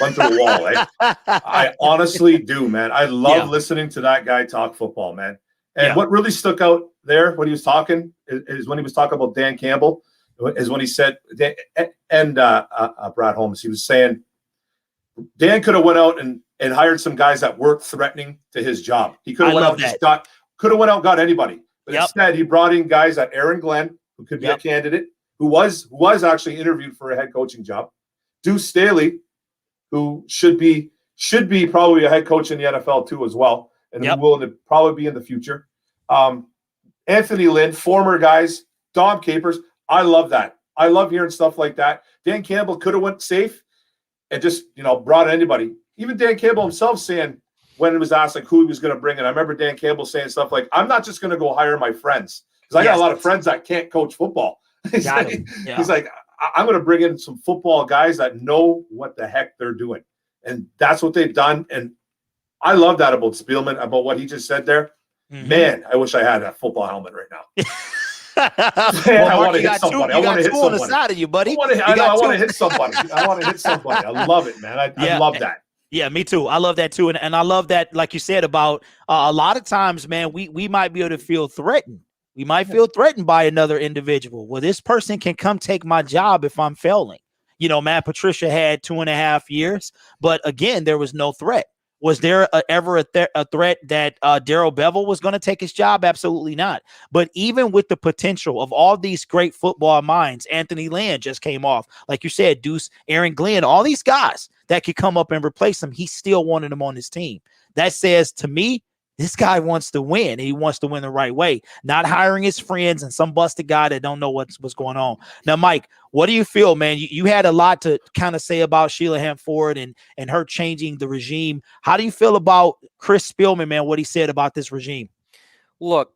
wall. Eh? I honestly do, man. I love listening to that guy talk football, man. And what really stuck out there when he was talking is when he was talking about Dan Campbell, is when he said, and Brad Holmes, he was saying Dan could have went out and hired some guys that weren't threatening to his job. He could have went out and got anybody. But instead, he brought in guys like Aaron Glenn, who could be a candidate, who was actually interviewed for a head coaching job. Deuce Staley, who should be probably a head coach in the NFL too as well, and who will probably be in the future. Anthony Lynn, former guys, Dom Capers. I love that. I love hearing stuff like that. Dan Campbell could have went safe and just brought anybody. Even Dan Campbell himself saying when it was asked like who he was going to bring in. I remember Dan Campbell saying stuff like, "I'm not just going to go hire my friends." Because I got a lot of friends that can't coach football. He's like, I'm going to bring in some football guys that know what the heck they're doing. And that's what they've done. And I love that about Spielman, about what he just said there. Mm-hmm. Man, I wish I had a football helmet right now. I want to hit somebody. I want to hit somebody. On the side of you, buddy. I want to hit somebody. I want to hit somebody. I love it, man. I love that. Yeah, me too. I love that too. And I love that, like you said, about a lot of times, man, we might be able to feel threatened. We might feel threatened by another individual. Well, this person can come take my job if I'm failing. Matt Patricia had 2.5 years, but again, there was no threat. Was there ever a threat that Darrell Bevell was going to take his job? Absolutely not. But even with the potential of all these great football minds, Anthony Lynn just came off. Like you said, Deuce, Aaron Glenn, all these guys that could come up and replace him, he still wanted them on his team. That says to me, this guy wants to win, and he wants to win the right way, not hiring his friends and some busted guy that don't know what's going on. Now, Mike, what do you feel, man? You had a lot to kind of say about Sheila Hamp-Ford and her changing the regime. How do you feel about Chris Spielman, man, what he said about this regime? Look,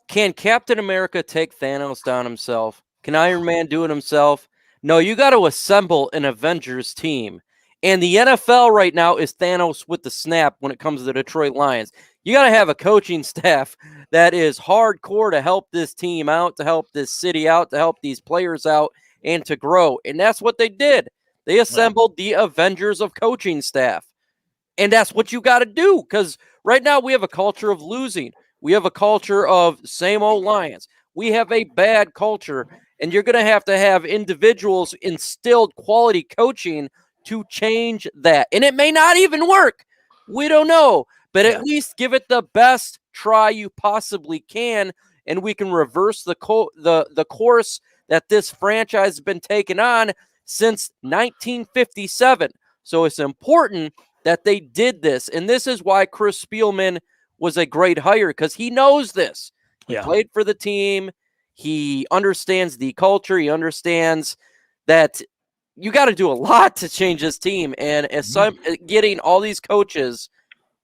can Captain America take Thanos down himself? Can Iron Man do it himself? No, you got to assemble an Avengers team. And the NFL right now is Thanos with the snap when it comes to the Detroit Lions. You got to have a coaching staff that is hardcore to help this team out, to help this city out, to help these players out, and to grow. And that's what they did. They assembled the Avengers of coaching staff. And that's what you got to do, because right now we have a culture of losing. We have a culture of same old Lions. We have a bad culture, and you're going to have individuals instilled quality coaching to change that. And it may not even work. We don't know. But at least give it the best try you possibly can, and we can reverse the course that this franchise has been taking on since 1957. So it's important that they did this, and this is why Chris Spielman was a great hire, because he knows this. He played for the team. He understands the culture. He understands that you got to do a lot to change this team, and getting all these coaches,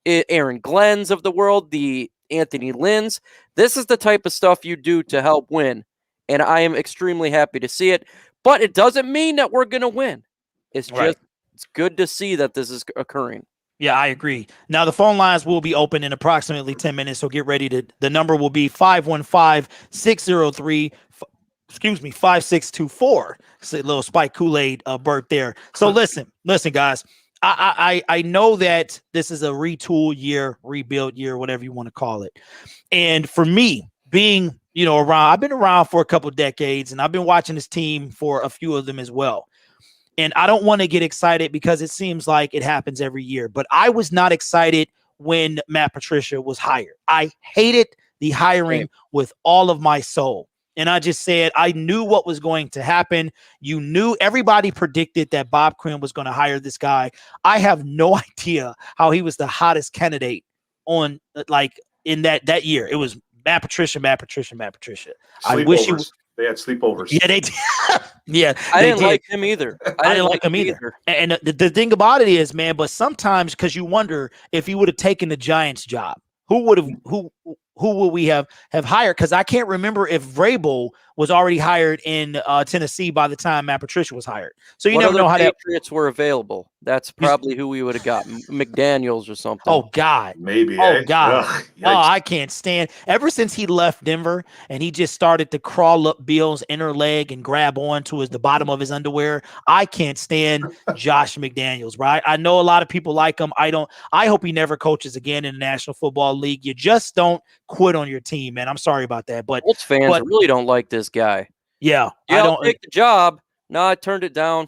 Aaron Glenn's of the world, the Anthony Lynn's. This is the type of stuff you do to help win, and I am extremely happy to see it. But it doesn't mean that we're going to win. It's just it's good to see that this is occurring. Yeah, I agree. Now, the phone lines will be open in approximately 10 minutes, so get ready to. The number will be 515-603. 5624. It's a little Spike Kool-Aid Bert there. So listen, guys. I know that this is a retool year, rebuild year, whatever you want to call it. And for me, being, around, I've been around for a couple of decades, and I've been watching this team for a few of them as well. And I don't want to get excited because it seems like it happens every year. But I was not excited when Matt Patricia was hired. I hated the hiring with all of my soul. And I just said, I knew what was going to happen. You knew, everybody predicted that Bob Quinn was going to hire this guy. I have no idea how he was the hottest candidate in that year. It was Matt Patricia. I wish he was. They had sleepovers. Yeah, they did. Yeah, I they didn't did. like him either. I didn't like him either. And the thing about it is, man, but sometimes because you wonder if he would have taken the Giants job, who would we have hired? Because I can't remember if Vrabel was already hired in Tennessee by the time Matt Patricia was hired. So you never know how Patriots were available. That's probably who we would have got. McDaniels or something. Oh God, Maybe. Oh God, Ugh, oh I can't stand. Ever since he left Denver and he just started to crawl up Bill's inner leg and grab onto the bottom of his underwear, I can't stand Josh McDaniels. Right? I know a lot of people like him. I don't. I hope he never coaches again in the National Football League. You just don't quit on your team, man. I'm sorry about that, but Colts fans really don't like this guy. Yeah, I don't take the job. No, I turned it down.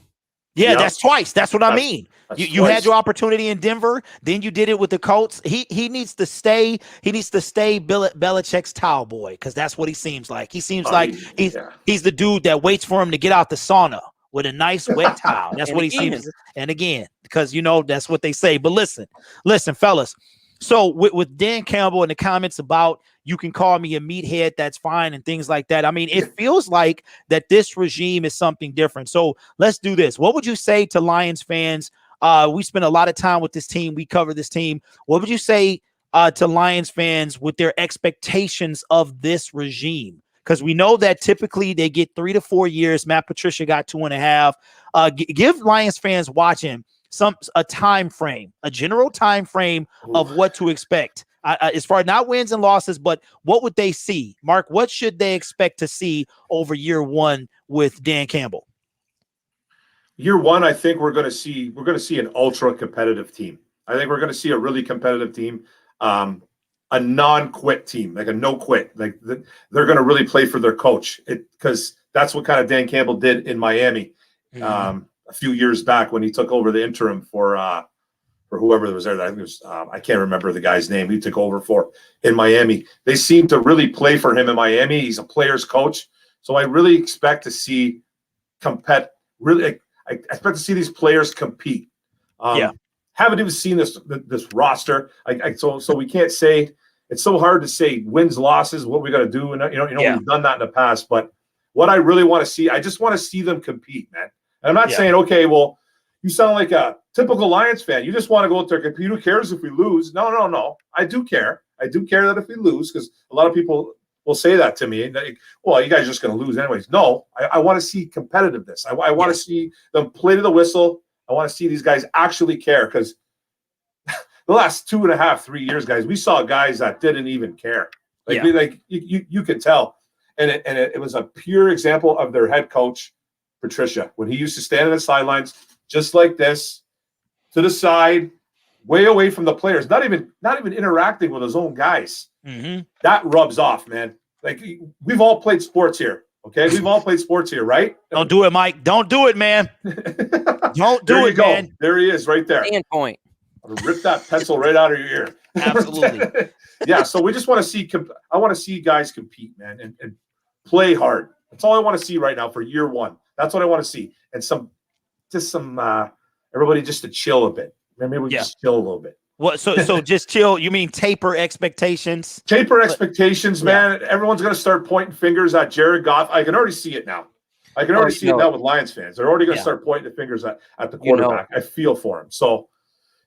Yeah, that's twice. That's what I mean. You had your opportunity in Denver, then you did it with the Colts. He needs to stay. He needs to stay Belichick's towel boy because that's what he seems like. He seems like he's the dude that waits for him to get out the sauna with a nice wet towel. That's what he seems. And again, because that's what they say. But listen, fellas. So with Dan Campbell and the comments about you can call me a meathead, that's fine, and things like that. I mean, it feels like that this regime is something different. So let's do this. What would you say to Lions fans? We spend a lot of time with this team. We cover this team. What would you say to Lions fans with their expectations of this regime? Because we know that typically they get 3 to 4 years. Matt Patricia got 2.5. Give Lions fans watching a time frame, a general time frame of what to expect as far as not wins and losses, but what would they see? Mark, what should they expect to see over year one with Dan Campbell? Year one, I think we're going to see an ultra competitive team. I think we're going to see a really competitive team, a non-quit team, like a no-quit. Like they're going to really play for their coach because that's what kind of Dan Campbell did in Miami. A few years back when he took over the interim for whoever was there. I think it was I can't remember the guy's name he took over for in Miami. They seem to really play for him in Miami. He's a player's coach. So I really expect to see I expect to see these players compete. Haven't even seen this roster. So we can't say, it's so hard to say wins, losses, what we got to do. And we've done that in the past, but what I really want to see, I just want to see them compete, man. And I'm not saying, okay, well, you sound like a typical Lions fan. You just want to go out there and compete. Who cares if we lose? No. I do care. I do care that if we lose, because a lot of people will say that to me. Like, well, you guys are just going to lose anyways. No, I want to see competitiveness. I want to see them play to the whistle. I want to see these guys actually care, because the last 2.5, 3 years, guys, we saw guys that didn't even care. You could tell. And it was a pure example of their head coach, Patricia, when he used to stand on the sidelines just like this, to the side, way away from the players, not even interacting with his own guys. That rubs off, man. Like, we've all played sports here, okay? We've all played sports here, right? Don't do it, Mike. Don't do it, man. Don't do it, man. There he is, right there. Standpoint. I'm gonna rip that pencil right out of your ear. Absolutely. Yeah, so we just want to see – I want to see guys compete, man, and play hard. That's all I want to see right now for year one. That's what I want to see. And everybody just to chill a bit. Maybe we just chill a little bit. What? So just chill. You mean taper expectations? Taper expectations, man. Everyone's going to start pointing fingers at Jared Goff. I can already see it now. I can already see it now with Lions fans. They're already going to start pointing the fingers at the quarterback. I feel for him. So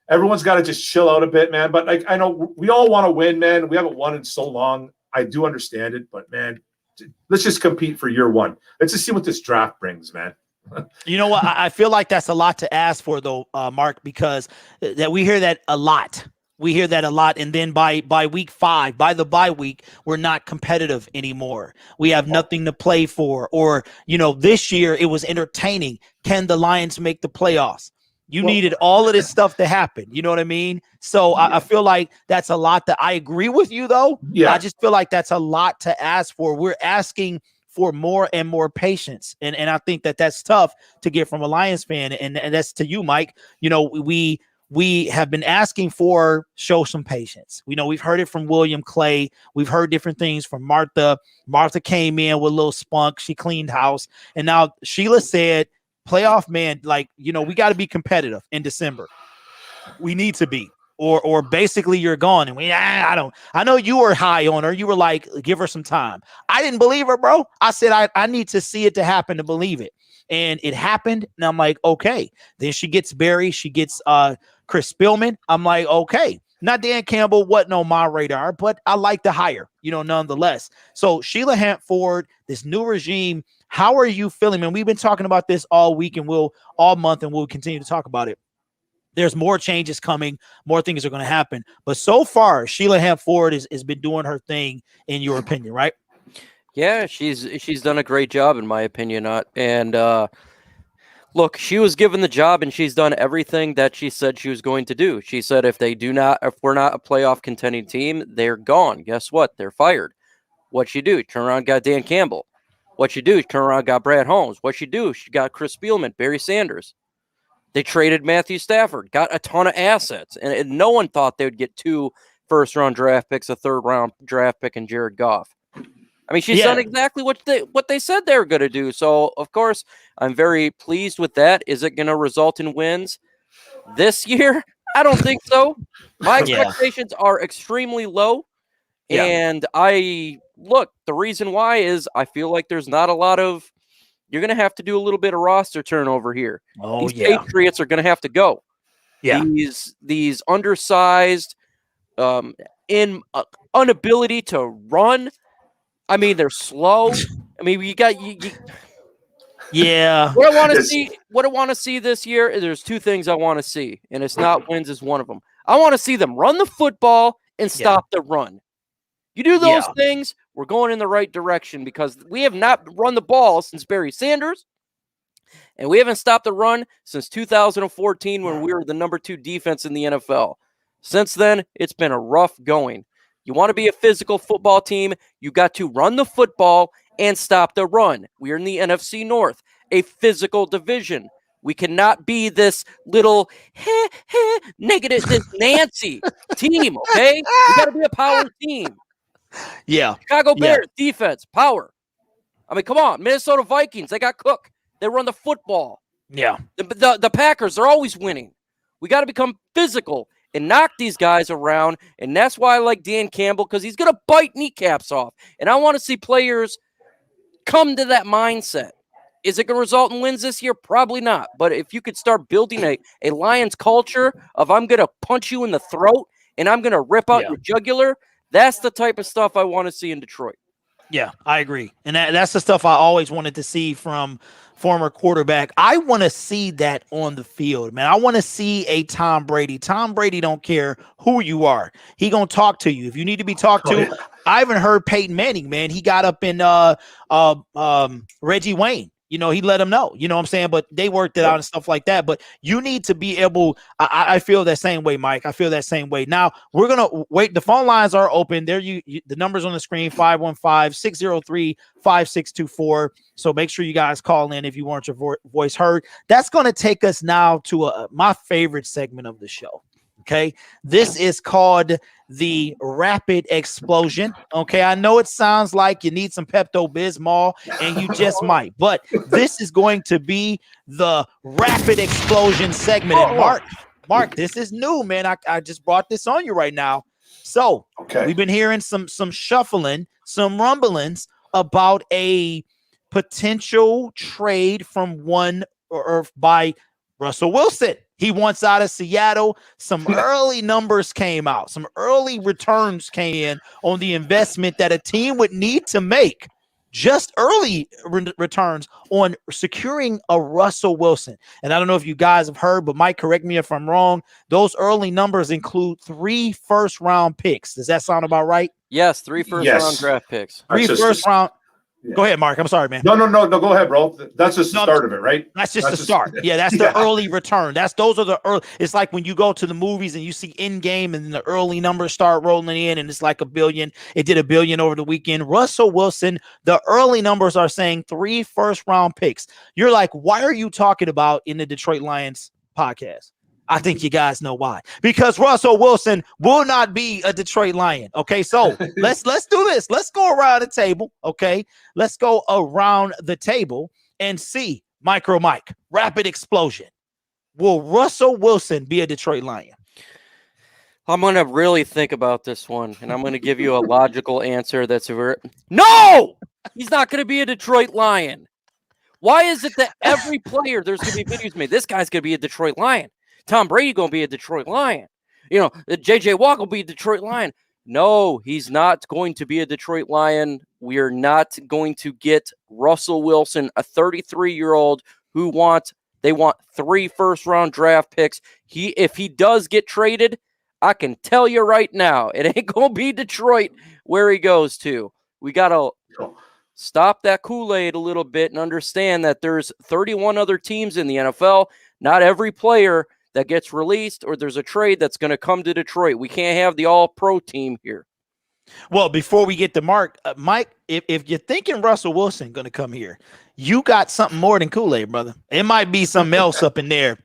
everyone's got to just chill out a bit, man. But I know we all want to win, man. We haven't won in so long. I do understand it, but man, let's just compete for year one. Let's just see what this draft brings, man. You know what? I feel like that's a lot to ask for, though, Mark, because that we hear that a lot. We hear that a lot, and then by week 5, by the bye week, we're not competitive anymore. We have nothing to play for. Or, this year it was entertaining. Can the Lions make the playoffs? You needed all of this stuff to happen. You know what I mean? So I feel like that's a lot that I agree with you, though. Yeah. I just feel like that's a lot to ask for. We're asking for more and more patience. And I think that's tough to get from a Lions fan. And that's to you, Mike. We have been asking for show some patience. We've heard it from William Clay. We've heard different things from Martha. Martha came in with a little spunk. She cleaned house. And now Sheila said, playoff, man, we got to be competitive in December. We need to be, or basically you're gone. And I know you were high on her. You were like, give her some time. I didn't believe her, bro. I said, I need to see it to happen to believe it. And it happened. And I'm like, okay. Then she gets Barry. She gets Chris Spielman. I'm like, okay. Not Dan Campbell, wasn't on my radar, but I like the hire, nonetheless. So Sheila Hampford, this new regime, how are you feeling, man? We've been talking about this all week and all month, and we'll continue to talk about it. There's more changes coming, more things are going to happen. But so far, Sheila Hampford has been doing her thing, in your opinion, right? Yeah, she's done a great job, in my opinion. Look, she was given the job and she's done everything that she said she was going to do. She said if we're not a playoff contending team, they're gone. Guess what? They're fired. What she do? Turn around, got Dan Campbell. What she do? Turn around, got Brad Holmes. What she do? She got Chris Spielman, Barry Sanders. They traded Matthew Stafford, got a ton of assets, and no one thought they would get 2 first-round draft picks, a third-round draft pick, and Jared Goff. I mean, she's done exactly what they said they were going to do. So, of course, I'm very pleased with that. Is it going to result in wins this year? I don't think so. My expectations are extremely low. Yeah. And the reason why is I feel like there's not a lot of – you're going to have to do a little bit of roster turnover here. These Patriots are going to have to go. Yeah. These undersized, inability to run – I mean, they're slow. I mean, yeah. What I want to see this year, there's 2 things I want to see, and it's not wins is one of them. I want to see them run the football and stop the run. You do those things, we're going in the right direction because we have not run the ball since Barry Sanders, and we haven't stopped the run since 2014 when we were the number 2 defense in the NFL. Since then, it's been a rough going. You want to be a physical football team, you got to run the football and stop the run. We are in the NFC North, a physical division. We cannot be this little negative, this Nancy team, okay? We got to be a power team. Yeah. Chicago Bears, defense, power. I mean, come on. Minnesota Vikings, they got Cook. They run the football. Yeah. The Packers, they're always winning. We got to become physical and knock these guys around, and that's why I like Dan Campbell, because he's going to bite kneecaps off. And I want to see players come to that mindset. Is it going to result in wins this year? Probably not. But if you could start building a Lions culture of I'm going to punch you in the throat and I'm going to rip out your jugular, that's the type of stuff I want to see in Detroit. Yeah, I agree. And that's the stuff I always wanted to see from former quarterback. I want to see that on the field, man. I want to see a Tom Brady. Tom Brady don't care who you are. He going to talk to you. If you need to be talked to, I haven't heard Peyton Manning, man. He got up in Reggie Wayne. He let him know, what I'm saying? But they worked it out and stuff like that. But you need to be able, I feel that same way, Mike. I feel that same way. Now, we're going to wait. The phone lines are open. There, the numbers on the screen, 515-603-5624. So make sure you guys call in if you want your voice heard. That's going to take us now to my favorite segment of the show. Okay. This is called the Rapid Explosion. Okay. I know it sounds like you need some Pepto-Bismol, and you just might, but this is going to be the Rapid Explosion segment. And Mark, this is new, man. I just brought this on you right now. So we've been hearing some shuffling, some rumblings about a potential trade from by Russell Wilson. He wants out of Seattle. Some early numbers came out. Some early returns came in on the investment that a team would need to make. Just early returns on securing a Russell Wilson. And I don't know if you guys have heard, but Mike, correct me if I'm wrong. Those early numbers include 3 first-round picks. Does that sound about right? Yes, 3 first-round draft picks. 3 first-round. Yeah. Go ahead, Mark. I'm sorry, man. No. Go ahead, bro. That's just the start of it, right? That's just the start. Yeah, that's the early return. Those are the early. It's like when you go to the movies and you see Endgame and then the early numbers start rolling in and it's like $1 billion. It did $1 billion over the weekend. Russell Wilson, the early numbers are saying 3 first-round picks. You're like, why are you talking about in the Detroit Lions podcast? I think you guys know why. Because Russell Wilson will not be a Detroit Lion. Okay, so let's do this. Let's go around the table. Okay, let's go around the table and see Rapid Explosion. Will Russell Wilson be a Detroit Lion? I'm going to really think about this one, and I'm going to give you a logical answer that's no! He's not going to be a Detroit Lion. Why is it that every player, there's going to be videos made, this guy's going to be a Detroit Lion. Tom Brady going to be a Detroit Lion. You know, J.J. Watt will be a Detroit Lion. No, he's not going to be a Detroit Lion. We are not going to get Russell Wilson, a 33-year-old who they want 3 first-round draft picks. If he does get traded, I can tell you right now, it ain't going to be Detroit where he goes to. We got to stop that Kool-Aid a little bit and understand that there's 31 other teams in the NFL. Not every player that gets released or there's a trade that's going to come to Detroit. We can't have the all-pro team here. Well, before we get to Mark, Mike, if you're thinking Russell Wilson going to come here, you got something more than Kool-Aid, brother. It might be something else up in there.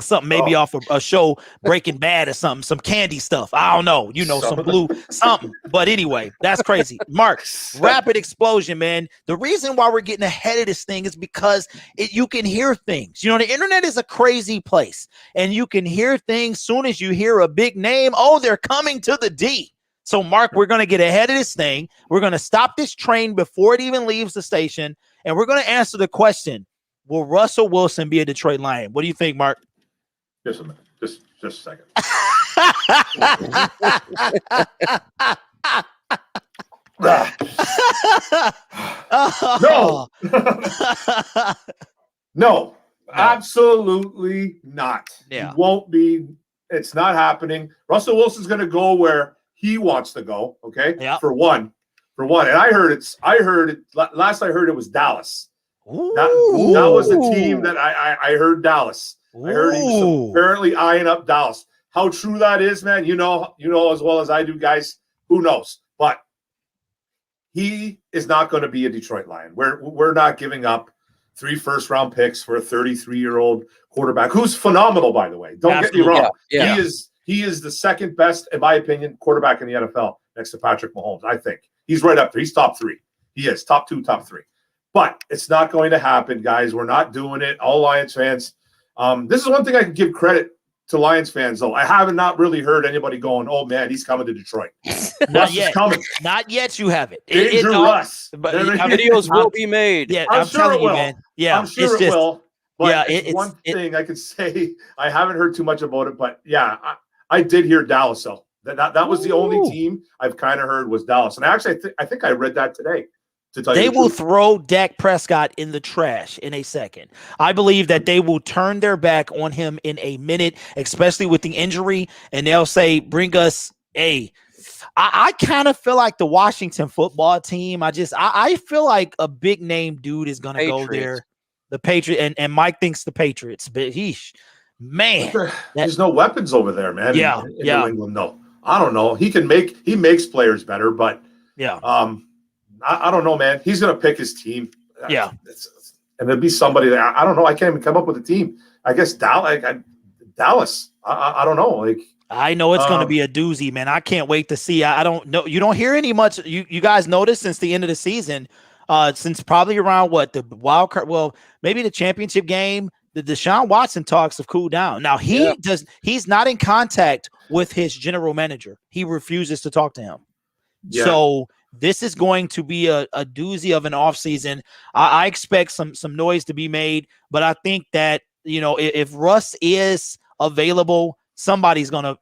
Something maybe off of a show, Breaking Bad or something, some candy stuff. I don't know, some blue something. But anyway, that's crazy. Mark, rapid explosion, man. The reason why we're getting ahead of this thing is because you can hear things. The internet is a crazy place, and you can hear things soon as you hear a big name. Oh, they're coming to the D. So, Mark, we're going to get ahead of this thing. We're going to stop this train before it even leaves the station, and we're going to answer the question: will Russell Wilson be a Detroit Lion? What do you think, Mark? Just a minute. Just a second. No. No, absolutely not. Yeah. He won't be. It's not happening. Russell Wilson's going to go where he wants to go. Okay. Yeah. For one. And I heard it. Last I heard it was Dallas. That was the team that I heard Dallas. I heard he was apparently eyeing up Dallas. How true that is, man, you know as well as I do, guys. Who knows? But he is not going to be a Detroit Lion. We're not giving up 3 first-round picks for a 33-year-old quarterback who's phenomenal, by the way. Don't get me wrong. Yeah. He is the second best, in my opinion, quarterback in the NFL next to Patrick Mahomes. I think he's right up there. He's top 3. He is top 2, top 3. But it's not going to happen, guys. We're not doing it. All Lions fans. This is one thing I can give credit to Lions fans, though. I have not really heard anybody going, "Oh man, he's coming to Detroit." Not yet. Coming. Not yet. You have it. Russ. But videos will be made. Yeah, I'm sure it will. Man. Yeah, I'm sure it will. But yeah, it's one thing I could say. I haven't heard too much about it, but yeah, I did hear Dallas. So that was the only team I've kind of heard was Dallas, and actually, I think I read that today. They will throw Dak Prescott in the trash in a second. I believe that they will turn their back on him in a minute, especially with the injury, and they'll say, bring us a – I kind of feel like the Washington football team. I feel like a big-name dude is going to go there. The Patriots, and Mike thinks the Patriots, but man. There's no weapons over there, man. Yeah, in New England, no. I don't know. He makes players better, but I don't know, man. He's going to pick his team. Yeah. And it'll be somebody that I don't know. I can't even come up with a team. I guess Dallas. I don't know. I know it's going to be a doozy, man. I can't wait to see. I don't know. You don't hear any much. You guys noticed since the end of the season, since probably around the wild card, well, maybe the championship game, the Deshaun Watson talks have cooled down. Now he's not in contact with his general manager. He refuses to talk to him. Yeah. So this is going to be a doozy of an offseason. I expect some noise to be made, but I think that, if Russ is available, somebody's gonna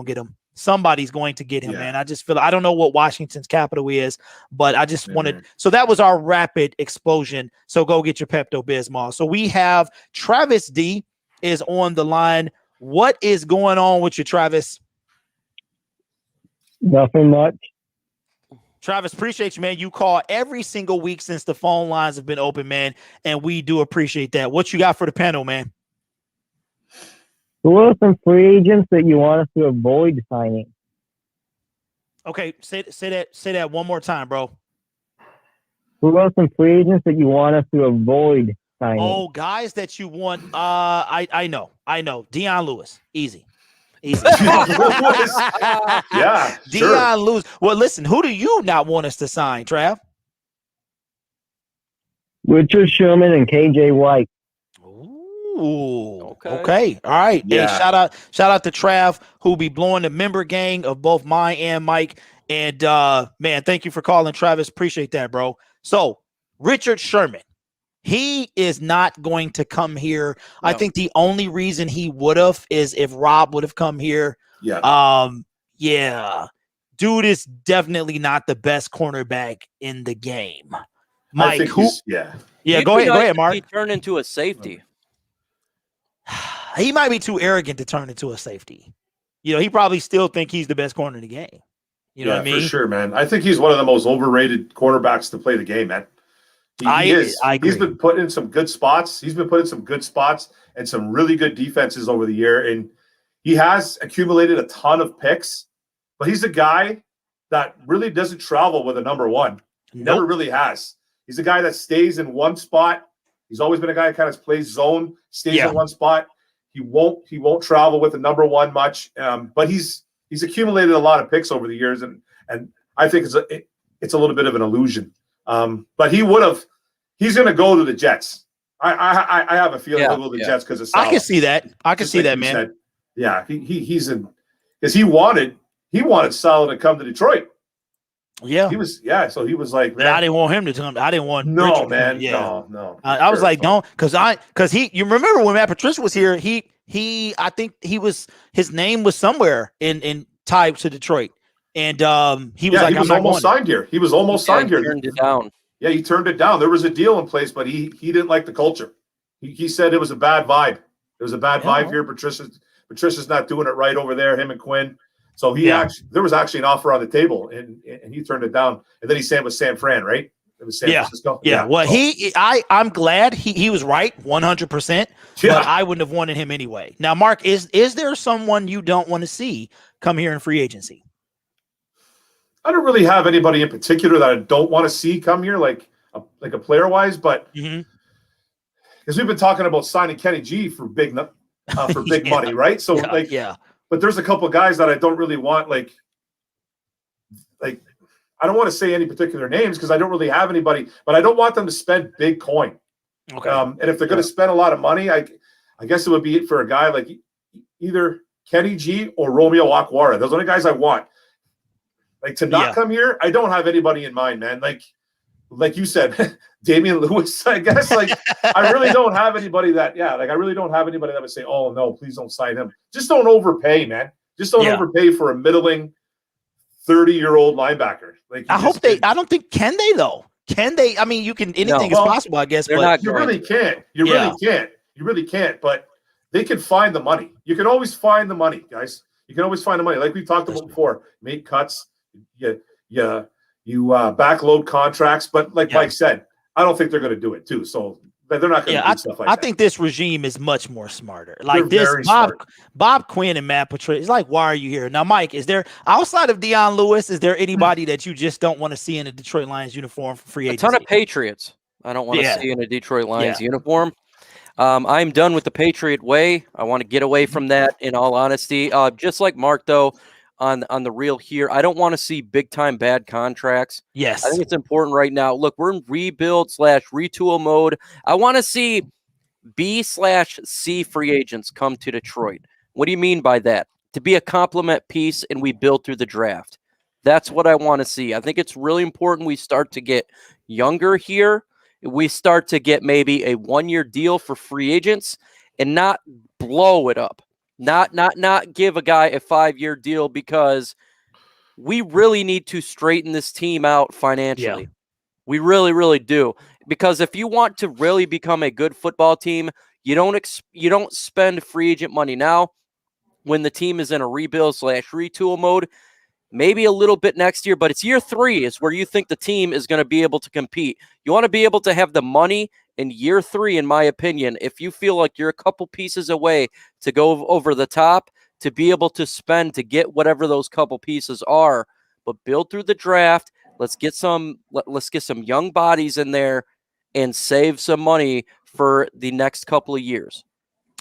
get him. Somebody's going to get him, man. I just feel I don't know what Washington's capital is, but I just wanted. So that was our rapid explosion. So go get your Pepto-Bismol. So we have Travis D is on the line. What is going on with you, Travis? Nothing much. Travis, appreciate you, man. You call every single week since the phone lines have been open, man, and we do appreciate that. What you got for the panel, man? Who are some free agents that you want us to avoid signing? Okay, say that one more time, bro. Who are some free agents that you want us to avoid signing? Oh, guys that you want. I know. Deion Lewis, easy. Yeah, Deion Lewis. Well, listen, who do you not want us to sign, Trav? Richard Sherman and KJ White. Ooh. Okay. All right. Yeah. Hey, shout out to Trav, who'll be blowing the member gang of both mine and Mike. And man, thank you for calling, Travis. Appreciate that, bro. So Richard Sherman, he is not going to come here. No. I think the only reason he would have is if Rob would have come here. Yeah. Yeah. Dude is definitely not the best cornerback in the game. Mike, who? Yeah. Yeah, go ahead, Mark. He turned into a safety. He might be too arrogant to turn into a safety. You know, he probably still think he's the best corner in the game. You know what I mean? For sure, man. I think he's one of the most overrated cornerbacks to play the game, man. He is. I agree. He's been put in some good spots. He's been put in some good spots and some really good defenses over the year. And he has accumulated a ton of picks, but he's a guy that really doesn't travel with a number one. He never really has. He's a guy that stays in one spot. He's always been a guy that kind of plays zone, stays in one spot. He won't travel with a number one much. But he's accumulated a lot of picks over the years, and I think it's a little bit of an illusion. But he's going to go to the Jets. I have a feeling he'll go to the Jets because of Salah. I can see that. I can see that, man. Said. Yeah, he's in because he wanted Salah to come to Detroit. Yeah, he was. Yeah, so he was like, man, I didn't want him to come. I didn't want Richard man. No. I was like, don't, because you remember when Matt Patricia was here, I think his name was somewhere in tied to Detroit, and he was he was almost signed here. He was almost signed here. Turned it down. Yeah, he turned it down. There was a deal in place, but he didn't like the culture. He said it was a bad vibe. It was a bad vibe here. Patricia's not doing it right over there. Him and Quinn. So there was actually an offer on the table, and he turned it down. And then he signed with San Fran, right? It was San Francisco. Yeah. Well, I'm glad he was right 100%. But I wouldn't have wanted him anyway. Now, Mark, is there someone you don't want to see come here in free agency? I don't really have anybody in particular that I don't want to see come here, like a player wise, but because we've been talking about signing Kenny G for big money, right? So but there's a couple of guys that I don't really want, like I don't want to say any particular names because I don't really have anybody, but I don't want them to spend big coin. Okay. And if they're going to spend a lot of money, I guess it would be for a guy like either Kenny G or Romeo Okwara. Those are the guys I want. Like to not come here, I don't have anybody in mind, man. Like you said, Damian Lewis, I guess. Like I really don't have anybody that, I really don't have anybody that would say, oh no, please don't sign him. Just don't overpay, man. Just don't overpay for a middling 30-year-old linebacker. Like I don't think can they though? Can they? I mean, you can anything is possible, I guess. But you really can't. You really can't. But they can find the money. You can always find the money, guys. You can always find the money. Like we talked about before. Make cuts. You backload contracts, but like Mike said, I don't think they're going to do it too. So they're not going to do stuff like that. I think this regime is much more smarter. Like this, Bob Quinn and Matt Patricia. It's like, why are you here now, Mike? Is there outside of Deion Lewis? Is there anybody that you just don't want to see in a Detroit Lions uniform for free agency? A ton of Patriots. I don't want to see in a Detroit Lions uniform. I'm done with the Patriot way. I want to get away from that. In all honesty, just like Mark though. On the real here, I don't want to see big time bad contracts. Yes, I think it's important right now. Look, we're in rebuild/retool mode. I want to see B/C free agents come to Detroit. What do you mean by that? To be a complement piece and we build through the draft. That's what I want to see. I think it's really important we start to get younger here. We start to get maybe a 1-year deal for free agents and not blow it up. Not give a guy a 5-year deal because we really need to straighten this team out financially. Yeah. We really, really do. Because if you want to really become a good football team, you don't spend free agent money now when the team is in a rebuild/retool mode. Maybe a little bit next year, but it's year 3 is where you think the team is going to be able to compete. You want to be able to have the money in year 3, in my opinion, if you feel like you're a couple pieces away to go over the top, to be able to spend to get whatever those couple pieces are, but build through the draft. Let's get some young bodies in there and save some money for the next couple of years.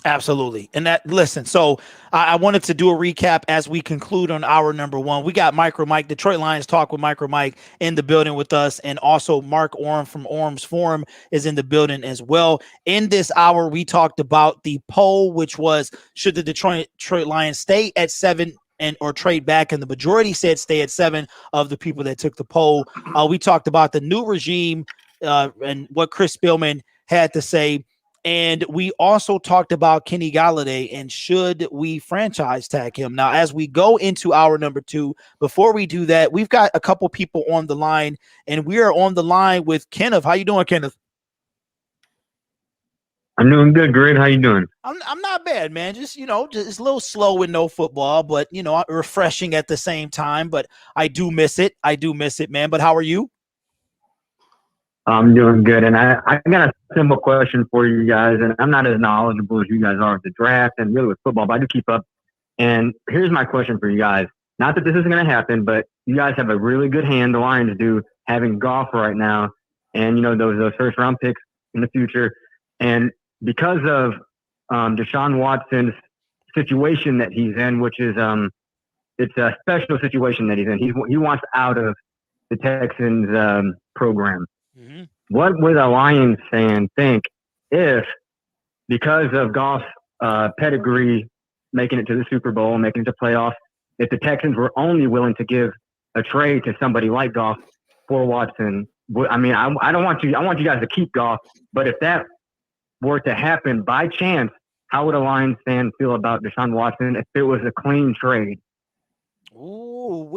Absolutely. And that, listen, so I wanted to do a recap as we conclude on our number one. We got MicroMike, Detroit Lions Talk with MicroMike in the building with us. And also Mark Orum from ORUM'S Forum is in the building as well. In this hour, we talked about the poll, which was, should the Detroit Lions stay at 7 or trade back? And the majority said stay at 7 of the people that took the poll. We talked about the new regime and what Chris Spielman had to say. And we also talked about Kenny Golladay and should we franchise tag him. Now, as we go into our number two, before we do that, we've got a couple people on the line, and we are on the line with Kenneth. How you doing, Kenneth? I'm doing good, Grid. How you doing? I'm not bad, man. Just, just a little slow with no football, but, refreshing at the same time. But I do miss it. Man. But how are you? I'm doing good, and I got a simple question for you guys, and I'm not as knowledgeable as you guys are with the draft and really with football, but I do keep up. And here's my question for you guys. Not that this is going to happen, but you guys have a really good hand, the Lions do, having Goff right now, and, those first-round picks in the future. And because of Deshaun Watson's situation that he's in, which is it's a special situation that he's in. He wants out of the Texans program. Mm-hmm. What would a Lions fan think if, because of Goff's pedigree, making it to the Super Bowl, making it to playoffs, if the Texans were only willing to give a trade to somebody like Goff for Watson? I mean, I don't want you. I want you guys to keep Goff, but if that were to happen by chance, how would a Lions fan feel about Deshaun Watson if it was a clean trade? Ooh,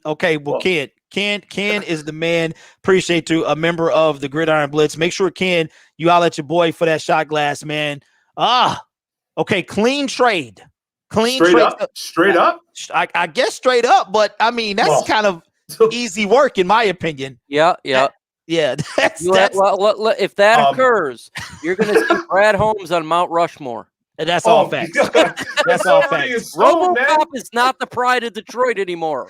okay, well, Ken is the man. Appreciate you, a member of the Gridiron Blitz. Make sure, Ken, you holler at your boy for that shot glass, man. Okay, clean trade. Straight up? I guess straight up, but I mean, that's kind of easy work, in my opinion. Yeah. If that occurs, you're going to see Brad Holmes on Mount Rushmore. And that's all facts. That's all facts. RoboCop is not the pride of Detroit anymore.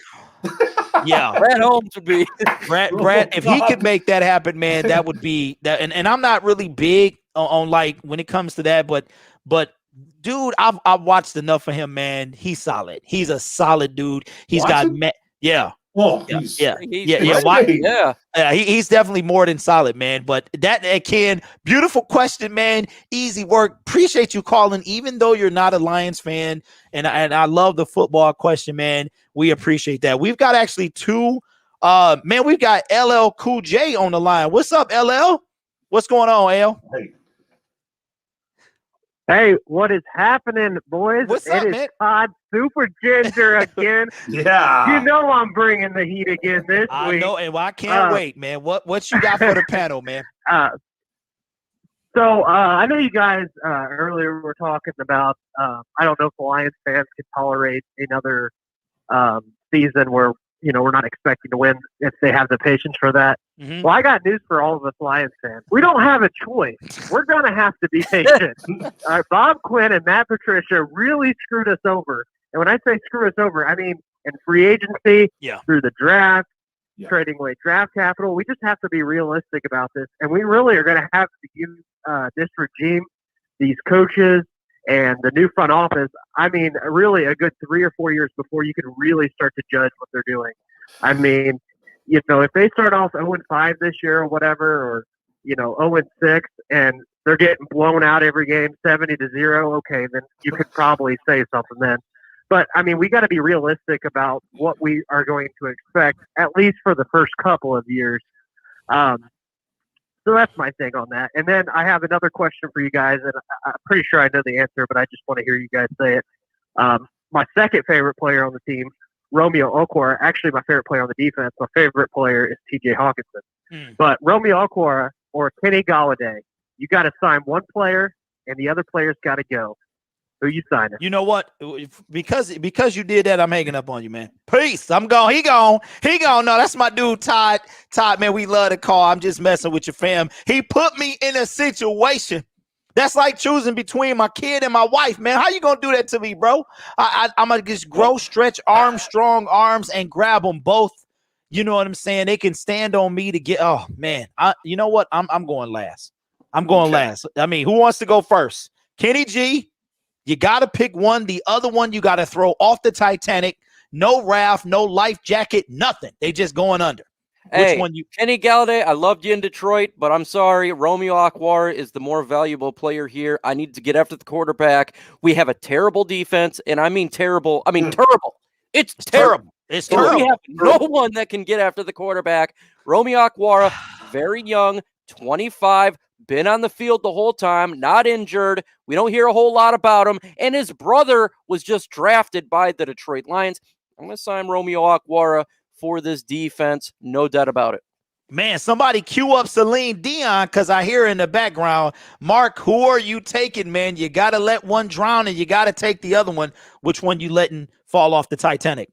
Yeah, Brad Holmes would be. Brad, if he could make that happen, man, that would be that. And I'm not really big on like when it comes to that, but dude, I've watched enough of him, man. He's solid. He's a solid dude. He's Watson? got yeah. Oh, he's definitely more than solid, man. But Ken, beautiful question, man. Easy work. Appreciate you calling, even though you're not a Lions fan. And I love the football question, man. We appreciate that. We've got actually two. We've got LL Cool J on the line. What's up, LL? What's going on, L? Hey, what is happening, boys? What's up, man? It is Todd Super Ginger again. Yeah. You know I'm bringing the heat again this week. I know, and I can't wait, man. What you got for the panel, man? So I know you guys earlier were talking about, I don't know if the Lions fans can tolerate another season where, we're not expecting to win if they have the patience for that. Mm-hmm. Well, I got news for all of us Lions fans. We don't have a choice. We're going to have to be patient. Bob Quinn and Matt Patricia really screwed us over. And when I say screw us over, I mean in free agency, through the draft, trading away draft capital. We just have to be realistic about this. And we really are going to have to give this regime, these coaches, and the new front office, I mean, really a good 3 or 4 years before you can really start to judge what they're doing. I mean, if they start off 0-5 this year or whatever, or, 0-6, and they're getting blown out every game 70-0, okay, then you could probably say something then. But, I mean, we got to be realistic about what we are going to expect, at least for the first couple of years. So that's my thing on that. And then I have another question for you guys, and I'm pretty sure I know the answer, but I just want to hear you guys say it. My second favorite player on the team, Romeo Okwara, actually my favorite player on the defense, my favorite player is TJ Hawkinson. But Romeo Okwara or Kenny Golladay, you got to sign one player, and the other player's got to go. Who you signing? You know what? Because you did that, I'm hanging up on you, man. Peace. I'm gone. He gone. No, that's my dude, Todd. Todd, man, we love the call. I'm just messing with your fam. He put me in a situation that's like choosing between my kid and my wife, man. How you gonna do that to me, bro? I'm gonna just stretch arms, strong arms, and grab them both. You know what I'm saying? They can stand on me to get. Oh man, you know what? I'm going last. I'm going last. I mean, who wants to go first? Kenny G, you got to pick one. The other one you got to throw off the Titanic. No raft, no life jacket, nothing. They just going under. Hey, Which one you? Kenny Golladay, I loved you in Detroit, but I'm sorry. Romeo Okwara is the more valuable player here. I need to get after the quarterback. We have a terrible defense, and I mean terrible. I mean terrible. It's terrible. It's We terrible. have no one that can get after the quarterback. Romeo Okwara, very young, 25, been on the field the whole time, not injured. We don't hear a whole lot about him, and his brother was just drafted by the Detroit Lions. I'm going to sign Romeo Okwara for this defense, no doubt about it. Man, somebody cue up Celine Dion, because I hear in the background, Mark, who are you taking, man? You got to let one drown and you got to take the other one. Which one you letting fall off the Titanic?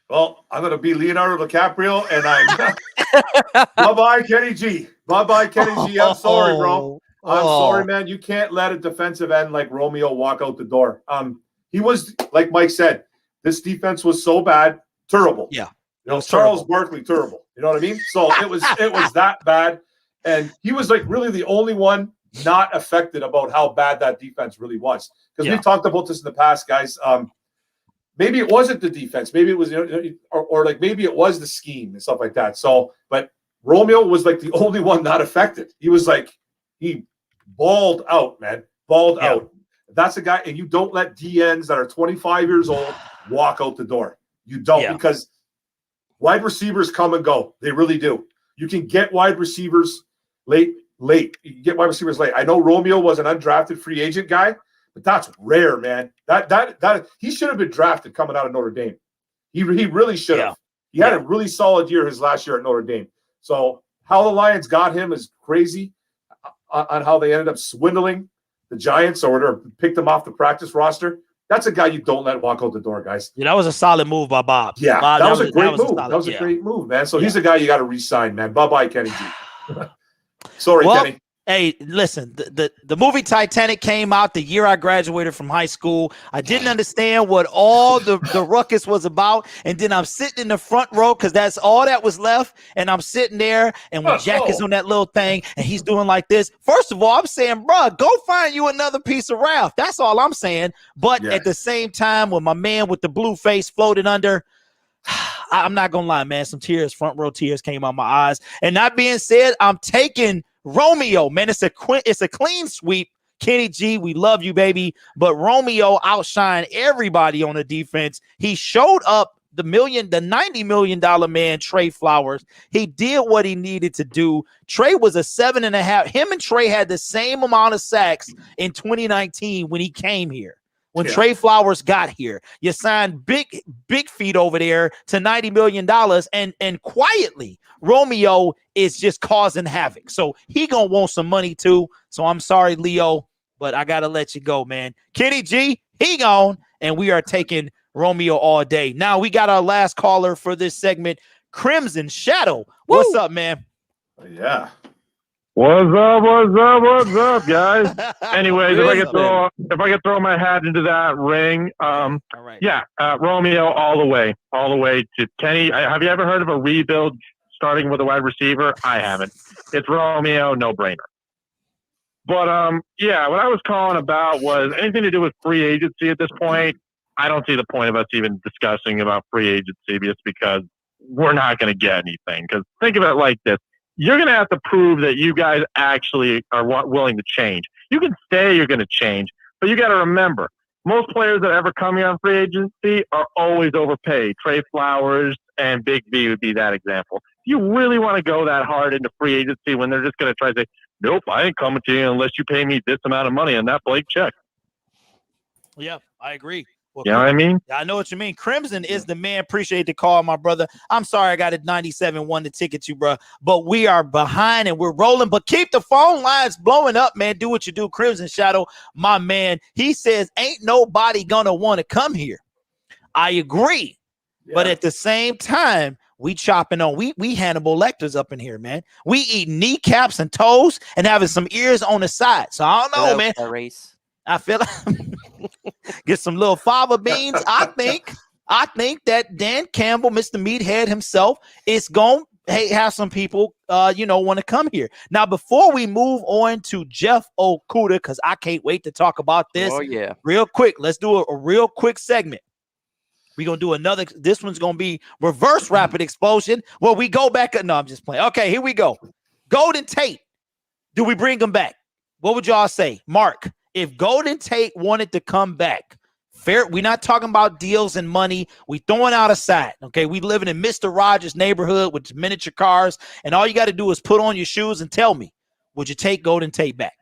Well, I'm going to be Leonardo DiCaprio, and I'm bye-bye, Kenny G. Bye-bye, Kenny G. I'm sorry, bro. I'm sorry, man. You can't let a defensive end like Romeo walk out the door. He was, like Mike said, this defense was so bad, terrible. Yeah. You know, Charles Barkley, terrible. You know what I mean? So it was that bad. And he was like really the only one not affected about how bad that defense really was. Because we've talked about this in the past, guys. Maybe it wasn't the defense. Maybe it was, or like maybe it was the scheme and stuff like that. So, but Romeo was like the only one not affected. He was like, he balled out, man. Balled out. That's a guy, and you don't let DNs that are 25 years old walk out the door. You don't, because wide receivers come and go. They really do. You can get wide receivers late. You can get wide receivers late. I know Romeo was an undrafted free agent guy, but that's rare, man. That he should have been drafted coming out of Notre Dame. He really should have. He had a really solid year his last year at Notre Dame. So how the Lions got him is crazy on how they ended up swindling the Giants or picked him off the practice roster. That's a guy you don't let walk out the door, guys. Yeah, that was a solid move by Bob. Yeah, that was a great move. That was a great move, man. So he's a guy you got to re-sign, man. Bye-bye, Kenny G. Sorry, Kenny. Hey, listen, the movie Titanic came out the year I graduated from high school. I didn't understand what all the ruckus was about. And then I'm sitting in the front row because that's all that was left. And I'm sitting there, and when Jack is on that little thing and he's doing like this, first of all, I'm saying, bro, go find you another piece of raft. That's all I'm saying. But at the same time, when my man with the blue face floated under, I'm not going to lie, man, some tears, front row tears came out my eyes. And that being said, I'm taking Romeo, man. It's a clean sweep. Kenny G, we love you, baby. But Romeo outshined everybody on the defense. He showed up the $90 million man, Trey Flowers. He did what he needed to do. Trey was a 7.5. Him and Trey had the same amount of sacks in 2019 when he came here. When Trey Flowers got here, you signed big feet over there to $90 million, and quietly Romeo is just causing havoc. So he gonna want some money too. So I'm sorry, Leo, but I gotta let you go, man. Kenny G, he gone, and we are taking Romeo all day. Now we got our last caller for this segment, Crimson Shadow. What's up, man? Yeah. What's up, guys? Anyways, if I could throw my hat into that ring, Romeo all the way to Kenny. Have you ever heard of a rebuild starting with a wide receiver? I haven't. It's Romeo, no brainer. But what I was calling about was anything to do with free agency at this point. I don't see the point of us even discussing about free agency just because we're not going to get anything. Because think of it like this. You're going to have to prove that you guys actually are willing to change. You can say you're going to change, but you got to remember, most players that ever come here on free agency are always overpaid. Trey Flowers and Big V would be that example. If you really want to go that hard into free agency when they're just going to try to say, nope, I ain't coming to you unless you pay me this amount of money on that blank check. Yeah, I agree. Well, you know what I mean? I know what you mean. Crimson is the man. Appreciate the call, my brother. I'm sorry I got a 97-1 to ticket you, bro. But we are behind and we're rolling. But keep the phone lines blowing up, man. Do what you do. Crimson Shadow, my man. He says, ain't nobody gonna want to come here. I agree. Yeah. But at the same time, we chopping on. We Hannibal Lecters up in here, man. We eat kneecaps and toes and having some ears on the side. So I don't know, man. Race. I feel get some little fava beans. I think that Dan Campbell, Mr. Meathead himself, is going to have some people, want to come here. Now, before we move on to Jeff Okudah, because I can't wait to talk about this. Oh, yeah. Real quick. Let's do a real quick segment. We're going to do another. This one's going to be reverse rapid explosion. Well, we go back. No, I'm just playing. Okay, here we go. Golden Tate. Do we bring him back? What would y'all say? Mark, if Golden Tate wanted to come back, fair. We're not talking about deals and money. We throwing out a side. Okay, we living in Mr. Rogers' neighborhood with miniature cars, and all you got to do is put on your shoes and tell me, would you take Golden Tate back?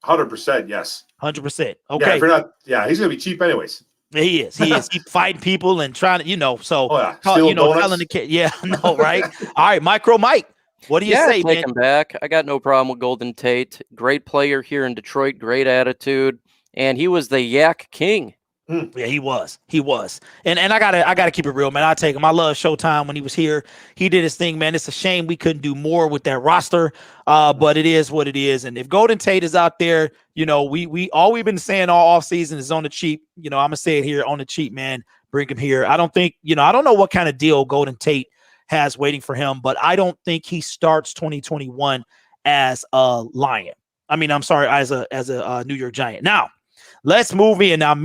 100%, yes. 100%. Yeah, Okay. if you're not, he's gonna be cheap anyways. He is. He fighting people and trying to, so Stealing donuts. telling the kid. Yeah, no, right. All right, MicroMike. What do you say, man? Take him back. I got no problem with Golden Tate. Great player here in Detroit. Great attitude, and he was the Yak King. Yeah, he was. And I gotta keep it real, man. I take him. I love Showtime when he was here. He did his thing, man. It's a shame we couldn't do more with that roster. But it is what it is. And if Golden Tate is out there, we all we've been saying all offseason is on the cheap. I'm gonna say it here on the cheap, man. Bring him here. I don't think, I don't know what kind of deal Golden Tate has waiting for him, but I don't think he starts 2021 as a Lion. I mean, I'm sorry, as a New York Giant. Now, let's move in. Now,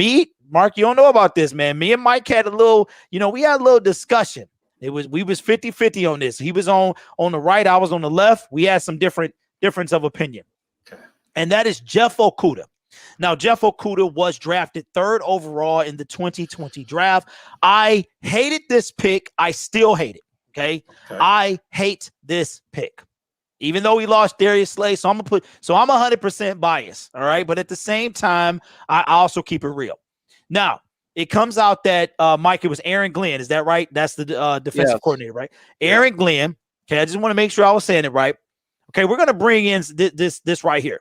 Mark, you don't know about this, man. Me and Mike had a little, we had a little discussion. We was 50-50 on this. He was on the right, I was on the left. We had some difference of opinion. Okay. And that is Jeff Okudah. Now, Jeff Okudah was drafted 3rd overall in the 2020 draft. I hated this pick. I still hate it. Okay. I hate this pick. Even though he lost Darius Slay, so I'm 100% biased. All right. But at the same time, I also keep it real. Now, it comes out that Mike, it was Aaron Glenn. Is that right? That's the defensive coordinator, right? Aaron Glenn. Okay, I just want to make sure I was saying it right. Okay, we're gonna bring in this right here.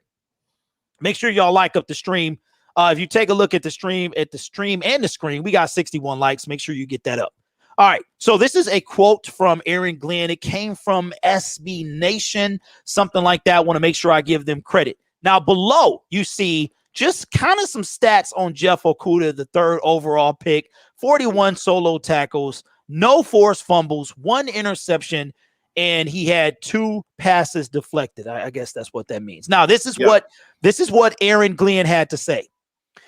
Make sure y'all like up the stream. If you take a look at the stream and the screen, we got 61 likes. Make sure you get that up. All right, so this is a quote from Aaron Glenn. It came from SB Nation, something like that. I want to make sure I give them credit. Now, below, you see just kind of some stats on Jeff Okudah, the 3rd overall pick, 41 solo tackles, no forced fumbles, 1 interception, and he had 2 passes deflected. I guess that's what that means. Now, this is what Aaron Glenn had to say.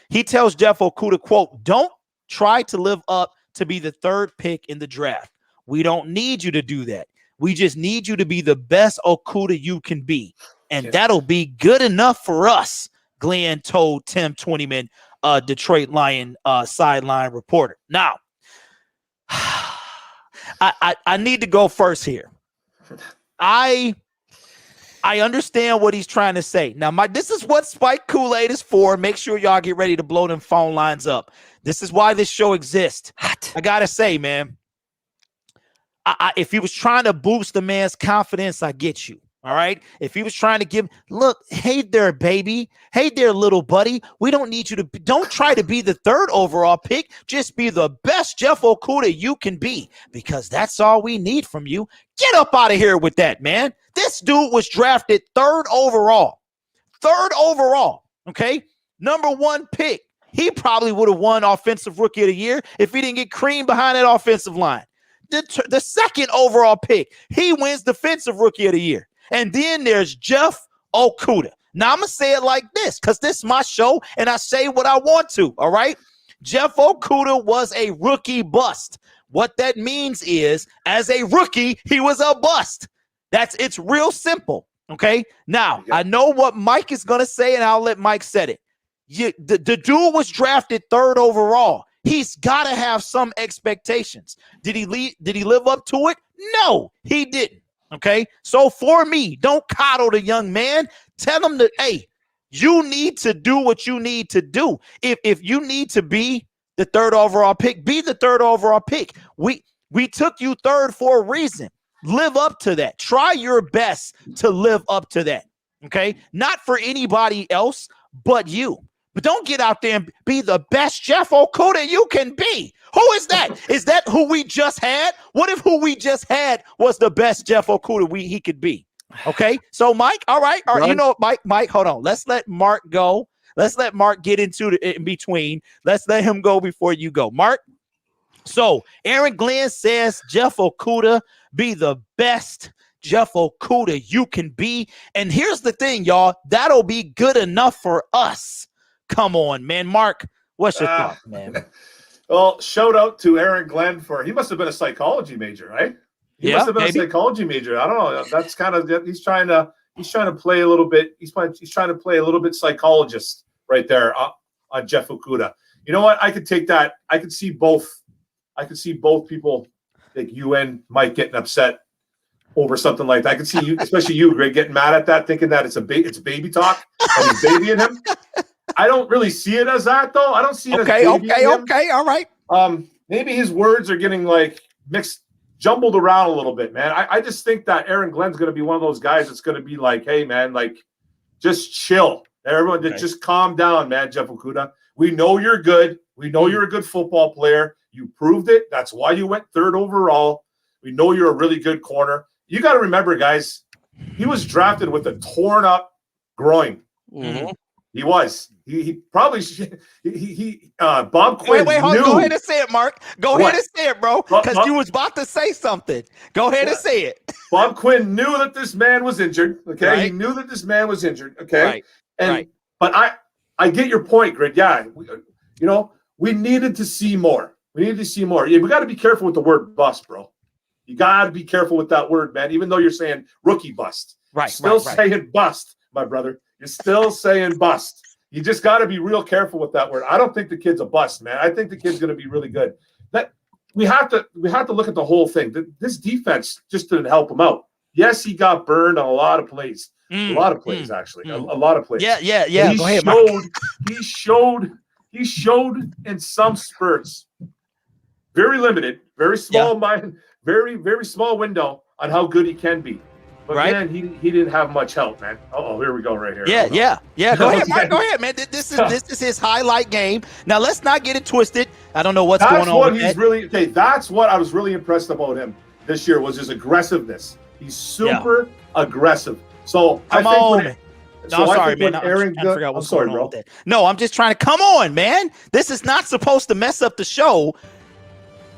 He tells Jeff Okudah, quote, "Don't try to live up to be the 3rd pick in the draft. We don't need you to do that. We just need you to be the best Okudah you can be. And that'll be good enough for us," Glenn told Tim Twentyman, Detroit Lion sideline reporter. Now, I need to go first here. I understand what he's trying to say. Now, this is what Spiked Kool-Aid is for. Make sure y'all get ready to blow them phone lines up. This is why this show exists. I gotta say, man, if he was trying to boost the man's confidence, I get you. All right. If he was trying to look, hey there, baby. Hey there, little buddy. We don't need you don't try to be the 3rd overall pick. Just be the best Jeff Okudah you can be, because that's all we need from you. Get up out of here with that, man. This dude was drafted 3rd overall. 3rd overall. Okay. Number 1 pick. He probably would have won Offensive Rookie of the Year if he didn't get creamed behind that offensive line. The 2nd overall pick. He wins Defensive Rookie of the Year. And then there's Jeff Okudah. Now, I'm going to say it like this because this is my show and I say what I want to, all right? Jeff Okudah was a rookie bust. What that means is, as a rookie, he was a bust. It's real simple, okay? Now, I know what Mike is going to say, and I'll let Mike say it. The dude was drafted 3rd overall. He's got to have some expectations. Did he live up to it? No, he didn't. Okay, so for me, don't coddle the young man. Tell him that, hey, you need to do what you need to do. If you need to be the 3rd overall pick, be the 3rd overall pick. We took you 3rd for a reason. Live up to that. Try your best to live up to that. Okay, not for anybody else but you. But don't get out there and be the best Jeff Okudah you can be. Who is that? Is that who we just had? What if who we just had was the best Jeff Okudah he could be? Okay, so Mike, all right. You know, Mike, hold on. Let's let Mark go. Let's let Mark get into in between. Let's let him go before you go. Mark? So Aaron Glenn says Jeff Okudah be the best Jeff Okudah you can be. And here's the thing, y'all. That'll be good enough for us. Come on, man. Mark, what's your thought, man? Well, shout out to Aaron Glenn he must have been a psychology major, right? He must have been a psychology major. I don't know. That's kind of, he's trying to play a little bit. He's trying to play a little bit psychologist right there on Jeff Okudah. You know what? I could take that. I could see both people, like you and Mike, getting upset over something like that. I could see you, especially you, Greg, getting mad at that, thinking that it's baby talk and he's babying him. I don't really see it as that, though. I don't see it as babying him. Okay, all right. Maybe his words are getting like jumbled around a little bit, man. I just think that Aaron Glenn's going to be one of those guys that's going to be like, hey, man, like, just chill. Everyone, just calm down, man, Jeff Okudah. We know you're good. We know you're a good football player. You proved it. That's why you went 3rd overall. We know you're a really good corner. You got to remember, guys, he was drafted with a torn up groin. Mm-hmm. He was. He probably Bob Quinn. Wait, hold on. Go ahead and say it, Mark. Go ahead and say it, bro. Because you was about to say something. Go ahead and say it. Bob Quinn knew that this man was injured. Okay. Right. He knew that this man was injured. Okay. Right. But I get your point, Grid. Yeah. We needed to see more. We got to be careful with the word bust, bro. You got to be careful with that word, man. Even though you're saying rookie bust. Right. Still saying bust, my brother. You're still saying bust. You just got to be real careful with that word. I don't think the kid's a bust, man. I think the kid's going to be really good. We have to look at the whole thing. This defense just didn't help him out. Yes, he got burned on a lot of plays. A lot of plays, actually. A lot of plays. Yeah. Go ahead, Mark. He showed in some spurts, very limited, very small mind, very, very small window on how good he can be. But man, he didn't have much help, man. Oh, here we go, right here. Yeah. Go ahead, Mark. Go ahead, man. This is his highlight game. Now let's not get it twisted. I don't know what's going on. That's what I was really impressed about him this year was his aggressiveness. He's super aggressive. So come on, man. No, I'm sorry, man. I'm sorry, bro. No, I'm just trying to come on, man. This is not supposed to mess up the show,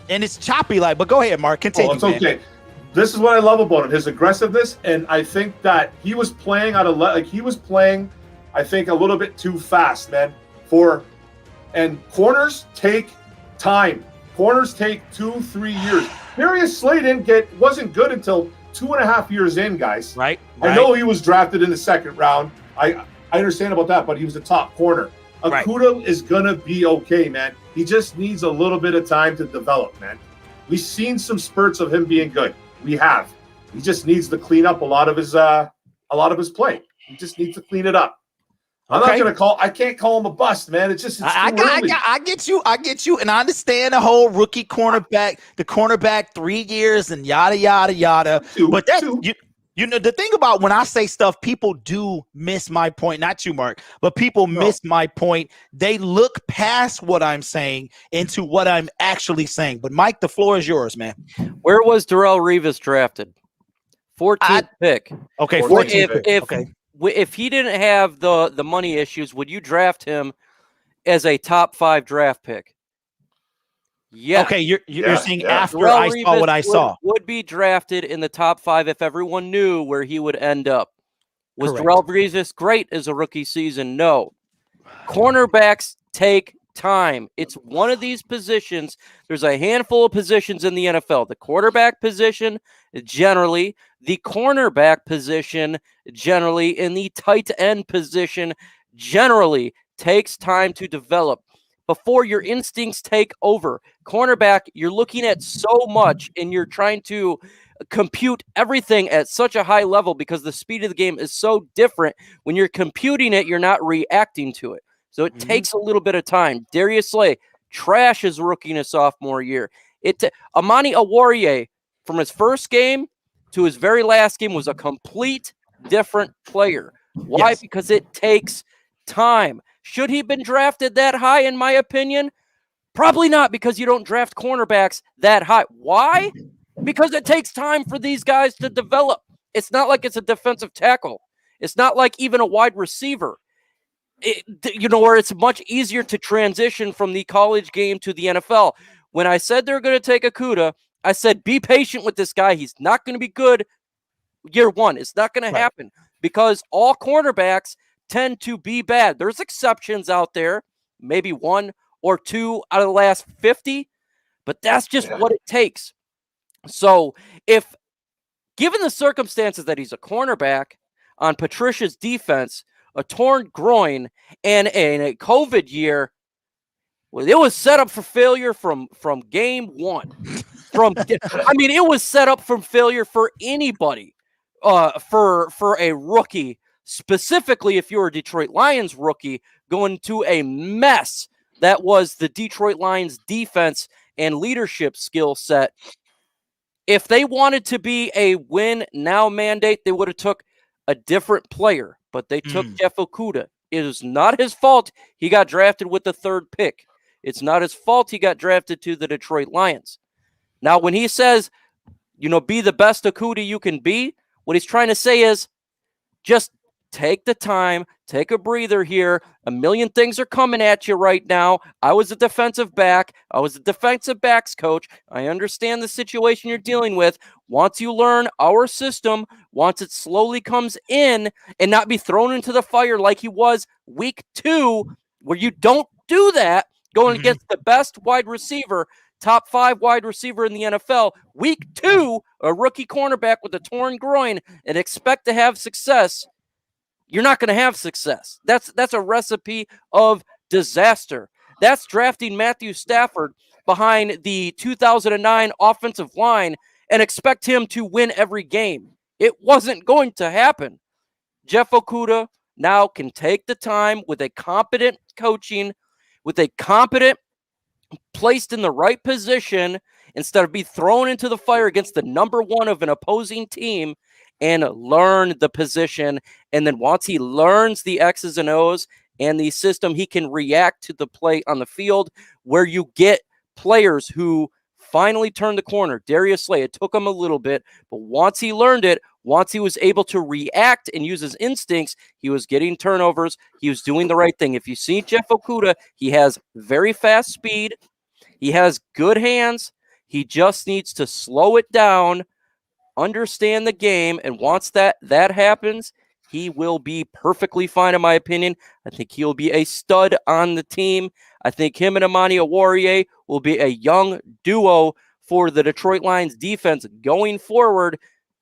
and it's choppy, but go ahead, Mark. Continue. It's okay. Man. This is what I love about him, his aggressiveness, and I think that he was playing I think, a little bit too fast, man. And corners take time. Corners take 2-3 years. Darius Slay wasn't good until 2.5 years in, guys. Right. I know he was drafted in the 2nd round. I understand about that, but he was a top corner. Okudah is gonna be okay, man. He just needs a little bit of time to develop, man. We've seen some spurts of him being good. We have. He just needs to clean up a lot of his play. He just needs to clean it up. I can't call him a bust, man. It's just I get you, and I understand the whole rookie cornerback, the cornerback 3 years and yada yada yada. But that's the thing about when I say stuff, people do miss my point. Not you, Mark, but people miss my point. They look past what I'm saying into what I'm actually saying. But Mike, the floor is yours, man. Where was Darrelle Revis drafted? 14th pick. Okay, 14th pick. If he didn't have the money issues, would you draft him as a top 5 draft pick? Yeah. Okay, you're saying after I saw what I saw. Would be drafted in the top 5 if everyone knew where he would end up. Was Darrelle Revis great as a rookie season? No. Cornerbacks take time. It's one of these positions. There's a handful of positions in the NFL. The quarterback position, generally, the cornerback position, generally, and the tight end position, generally, takes time to develop before your instincts take over. Cornerback, you're looking at so much, and you're trying to compute everything at such a high level because the speed of the game is so different. When you're computing it, you're not reacting to it. So it takes a little bit of time. Darius Slay, trash his rookie and his sophomore year. Amani Oruwariye, from his first game to his very last game, was a complete different player. Why? Yes. Because it takes time. Should he have been drafted that high, in my opinion? Probably not, because you don't draft cornerbacks that high. Why? Because it takes time for these guys to develop. It's not like it's a defensive tackle. It's not like even a wide receiver. Where it's much easier to transition from the college game to the NFL. when I said they're going to take Okudah, I said, be patient with this guy. He's not going to be good year one. It's not going to happen because all cornerbacks tend to be bad. There's exceptions out there, maybe 1 or 2 out of the last 50, but that's just what it takes. So if given the circumstances that he's a cornerback on Patricia's defense, a torn groin, and a COVID year, well, it was set up for failure from game one. It was set up for failure for anybody, for a rookie, specifically if you're a Detroit Lions rookie, going to a mess that was the Detroit Lions defense and leadership skill set. If they wanted to be a win now mandate, they would have took a different player, but they took Jeff Okudah. It is not his fault he got drafted with the 3rd pick. It's not his fault he got drafted to the Detroit Lions. Now, when he says, be the best Okudah you can be, what he's trying to say is just take the time, take a breather here. A million things are coming at you right now. I was a defensive back. I was a defensive backs coach. I understand the situation you're dealing with. Once you learn our system, once it slowly comes in and not be thrown into the fire like he was week 2, where you don't do that going against the best wide receiver, top 5 wide receiver in the NFL, week 2, a rookie cornerback with a torn groin, and expect to have success. You're not going to have success. That's a recipe of disaster. That's drafting Matthew Stafford behind the 2009 offensive line and expect him to win every game. It wasn't going to happen. Jeff Okudah now can take the time with a competent coaching, with a competent placed in the right position instead of be thrown into the fire against the number 1 of an opposing team and learn the position. And then once he learns the X's and O's and the system, he can react to the play on the field where you get players who finally turned the corner. Darius Slay, it took him a little bit, but once he learned it, once he was able to react and use his instincts, he was getting turnovers. He was doing the right thing. If you see Jeff Okudah, he has very fast speed. He has good hands. He just needs to slow it down, understand the game, and once that happens, he will be perfectly fine, in my opinion. I think he'll be a stud on the team. I think him and Amani Oruwariye will be a young duo for the Detroit Lions defense going forward.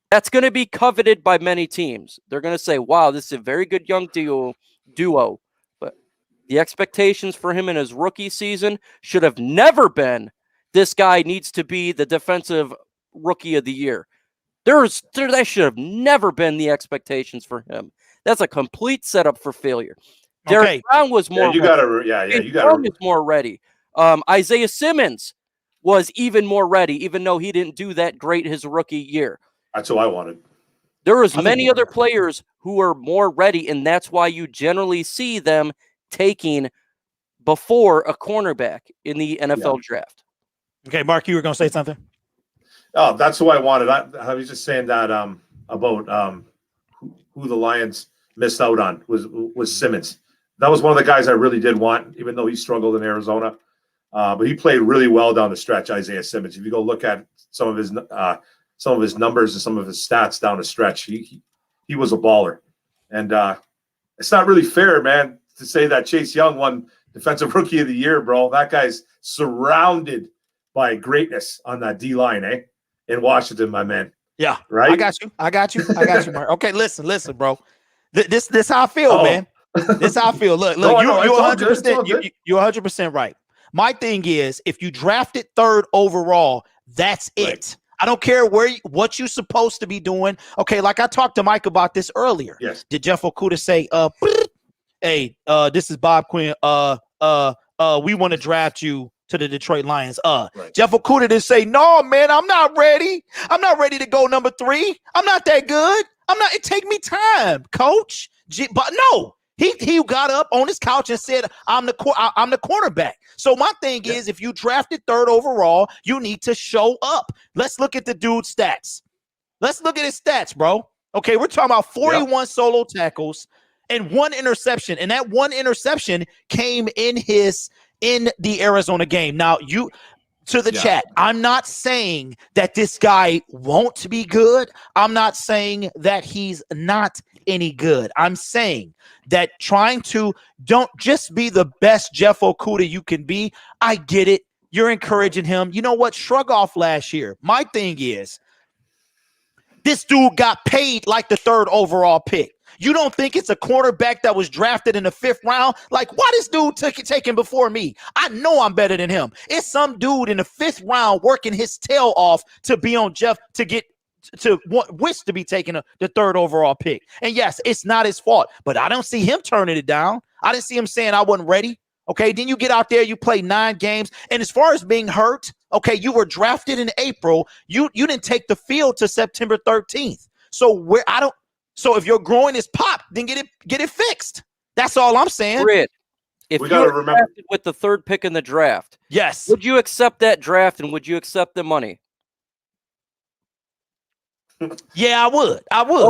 That's going to be coveted by many teams. They're going to say, wow, this is a very good young duo. But the expectations for him in his rookie season should have never been, this guy needs to be the defensive rookie of the year. That should have never been the expectations for him. That's a complete setup for failure. Derek Brown was more ready. You got was more ready. Isaiah Simmons was even more ready, even though he didn't do that great his rookie year. That's who I wanted. There was many other players who were more ready, and that's why you generally see them taking before a cornerback in the NFL draft. Okay, Mark, you were going to say something? Oh, that's who I wanted. I was just saying that about who the Lions missed out on was Simmons. That was one of the guys I really did want, even though he struggled in Arizona. But he played really well down the stretch, Isaiah Simmons. If you go look at some of his numbers and some of his stats down the stretch, he was a baller. And it's not really fair, man, to say that Chase Young won Defensive Rookie of the Year, bro. That guy's surrounded by greatness on that D-line, in Washington, my man. Yeah, right. I got you, Mark. Okay, listen, bro. This how I feel, man. This how I feel. Look, you're 100%. You're 100% right. My thing is, if you drafted 3rd overall, that's it. Right. I don't care what you're supposed to be doing. Okay, like I talked to Mike about this earlier. Yes. Did Jeff Okudah say, "Hey, this is Bob Quinn. We want to draft you to the Detroit Lions." Right. Jeff Okudah didn't say, "No, man, I'm not ready. I'm not ready to go number 3. I'm not that good. It take me time, coach." But no, he got up on his couch and said, I'm the cornerback. So my thing is, if you drafted 3rd overall, you need to show up. Let's look at the dude's stats. Let's look at his stats, bro. Okay, we're talking about 41 solo tackles and 1 interception. And that 1 interception came in the Arizona game. Now, to the chat, I'm not saying that this guy won't be good. I'm not saying that he's not any good. I'm saying that trying to don't just be the best Jeff Okudah you can be. I get it. You're encouraging him. You know what? Shrug off last year. My thing is, this dude got paid like the 3rd overall pick. You don't think it's a quarterback that was drafted in the 5th round? Like, why this dude taken before me? I know I'm better than him. It's some dude in the 5th round working his tail off to be on Jeff to wish to be taking the 3rd overall pick. And yes, it's not his fault, but I don't see him turning it down. I didn't see him saying I wasn't ready. Okay, then you get out there, you play 9 games, and as far as being hurt, okay, you were drafted in April. You didn't take the field to September 13th. So if your groin is popped, then get it fixed. That's all I'm saying. Grid, if you were drafted with the 3rd pick in the draft, yes, would you accept that draft and would you accept the money? Yeah, I would.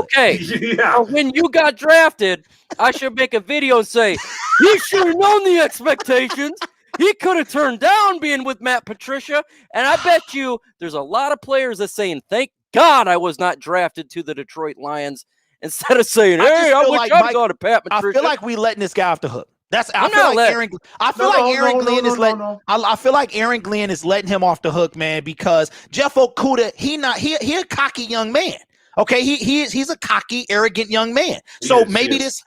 Okay. Yeah. When you got drafted, I should make a video and say, he should have known the expectations. He could have turned down being with Matt Patricia. And I bet you there's a lot of players that saying, thank God I was not drafted to the Detroit Lions, instead of saying, hey, I wish I'd gone to Pat Patricia. I feel like we letting this guy off the hook. I feel like Aaron Glenn is letting him off the hook, man, because Jeff Okudah, he a cocky young man. Okay, he's a cocky, arrogant young man. So maybe this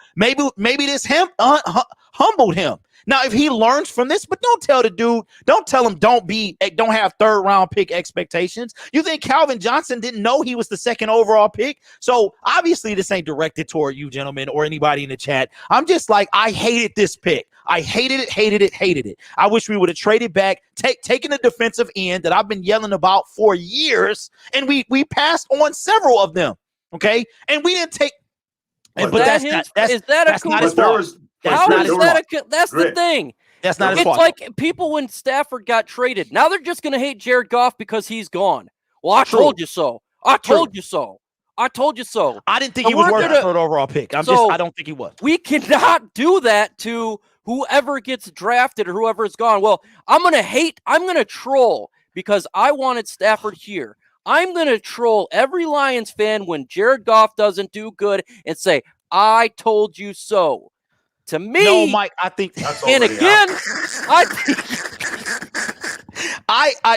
humbled him. Now, if he learns from this, but don't tell him don't have 3rd round pick expectations. You think Calvin Johnson didn't know he was the 2nd overall pick? So obviously this ain't directed toward you, gentlemen, or anybody in the chat. I'm just like, I hated this pick. I hated it. I wish we would have traded back, taken a defensive end that I've been yelling about for years, and we passed on several of them. Okay, and we didn't take. But that's not his fault. That's the thing. That's not his fault. It's like people when Stafford got traded. Now they're just going to hate Jared Goff because he's gone. Well, I told you so. I told you so. I didn't think he was worth the 3rd overall pick. I don't think he was. We cannot do that to whoever gets drafted or whoever is gone. Well, I'm going to troll because I wanted Stafford here. I'm going to troll every Lions fan when Jared Goff doesn't do good and say, I told you so. To me, no, Mike, I think, and again, I think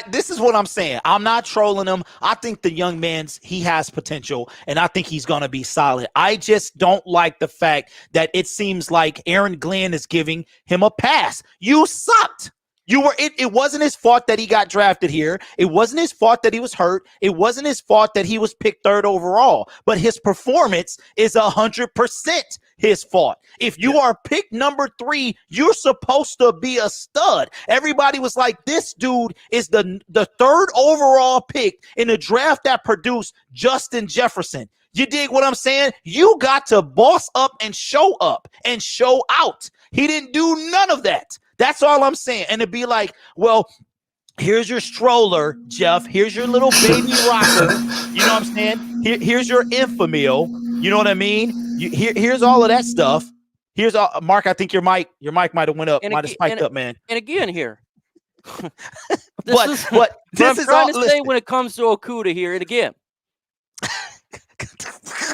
this is what I'm saying. I'm not trolling him. I think the young he has potential, and I think he's going to be solid. I just don't like the fact that it seems like Aaron Glenn is giving him a pass. You sucked. It wasn't his fault that he got drafted here. It wasn't his fault that he was hurt. It wasn't his fault that he was picked 3rd overall. But his performance is 100% his fault. If you are picked number 3, you're supposed to be a stud. Everybody was like, this dude is the 3rd overall pick in a draft that produced Justin Jefferson. You dig what I'm saying? You got to boss up and show out. He didn't do none of that. That's all I'm saying. And to be like, well, here's your stroller, Jeff. Here's your little baby rocker. You know what I'm saying? Here's your infamil. You know what I mean? Here's all of that stuff. Here's all, Mark. I think your mic might have went up, might have spiked up, man. And again, here, this is what I'm trying to say when it comes to Okudah here. And again,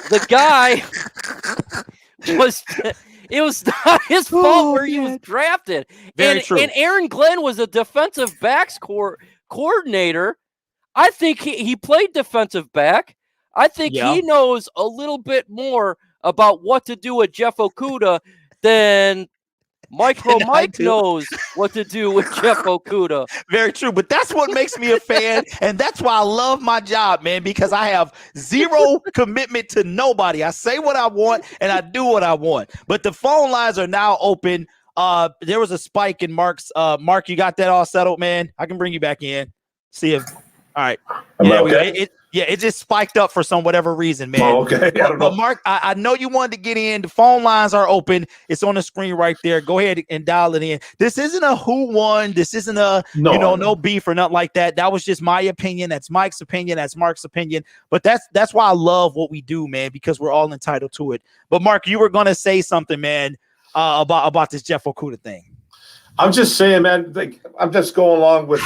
the guy was. It was not his fault where he was drafted. Very true. And Aaron Glenn was a defensive backs coordinator. I think he played defensive back. I think he knows a little bit more about what to do with Jeff Okudah than MICROMIKE knows what to do with Jeff Okudah. Very true. But that's what makes me a fan. And that's why I love my job, man, because I have zero commitment to nobody. I say what I want and I do what I want. But the phone lines are now open. There was a spike in Mark's. Mark, you got that all settled, man? I can bring you back in. See if. All right. It just spiked up for whatever reason, man. Oh, okay. I don't know. But Mark, I know you wanted to get in. The phone lines are open. It's on the screen right there. Go ahead and dial it in. This isn't a who won. This isn't no beef or nothing like that. That was just my opinion. That's Mike's opinion. That's Mark's opinion. But that's why I love what we do, man, because we're all entitled to it. But Mark, you were gonna say something, man, about this Jeff Okudah thing. I'm just saying, man. I'm just going along with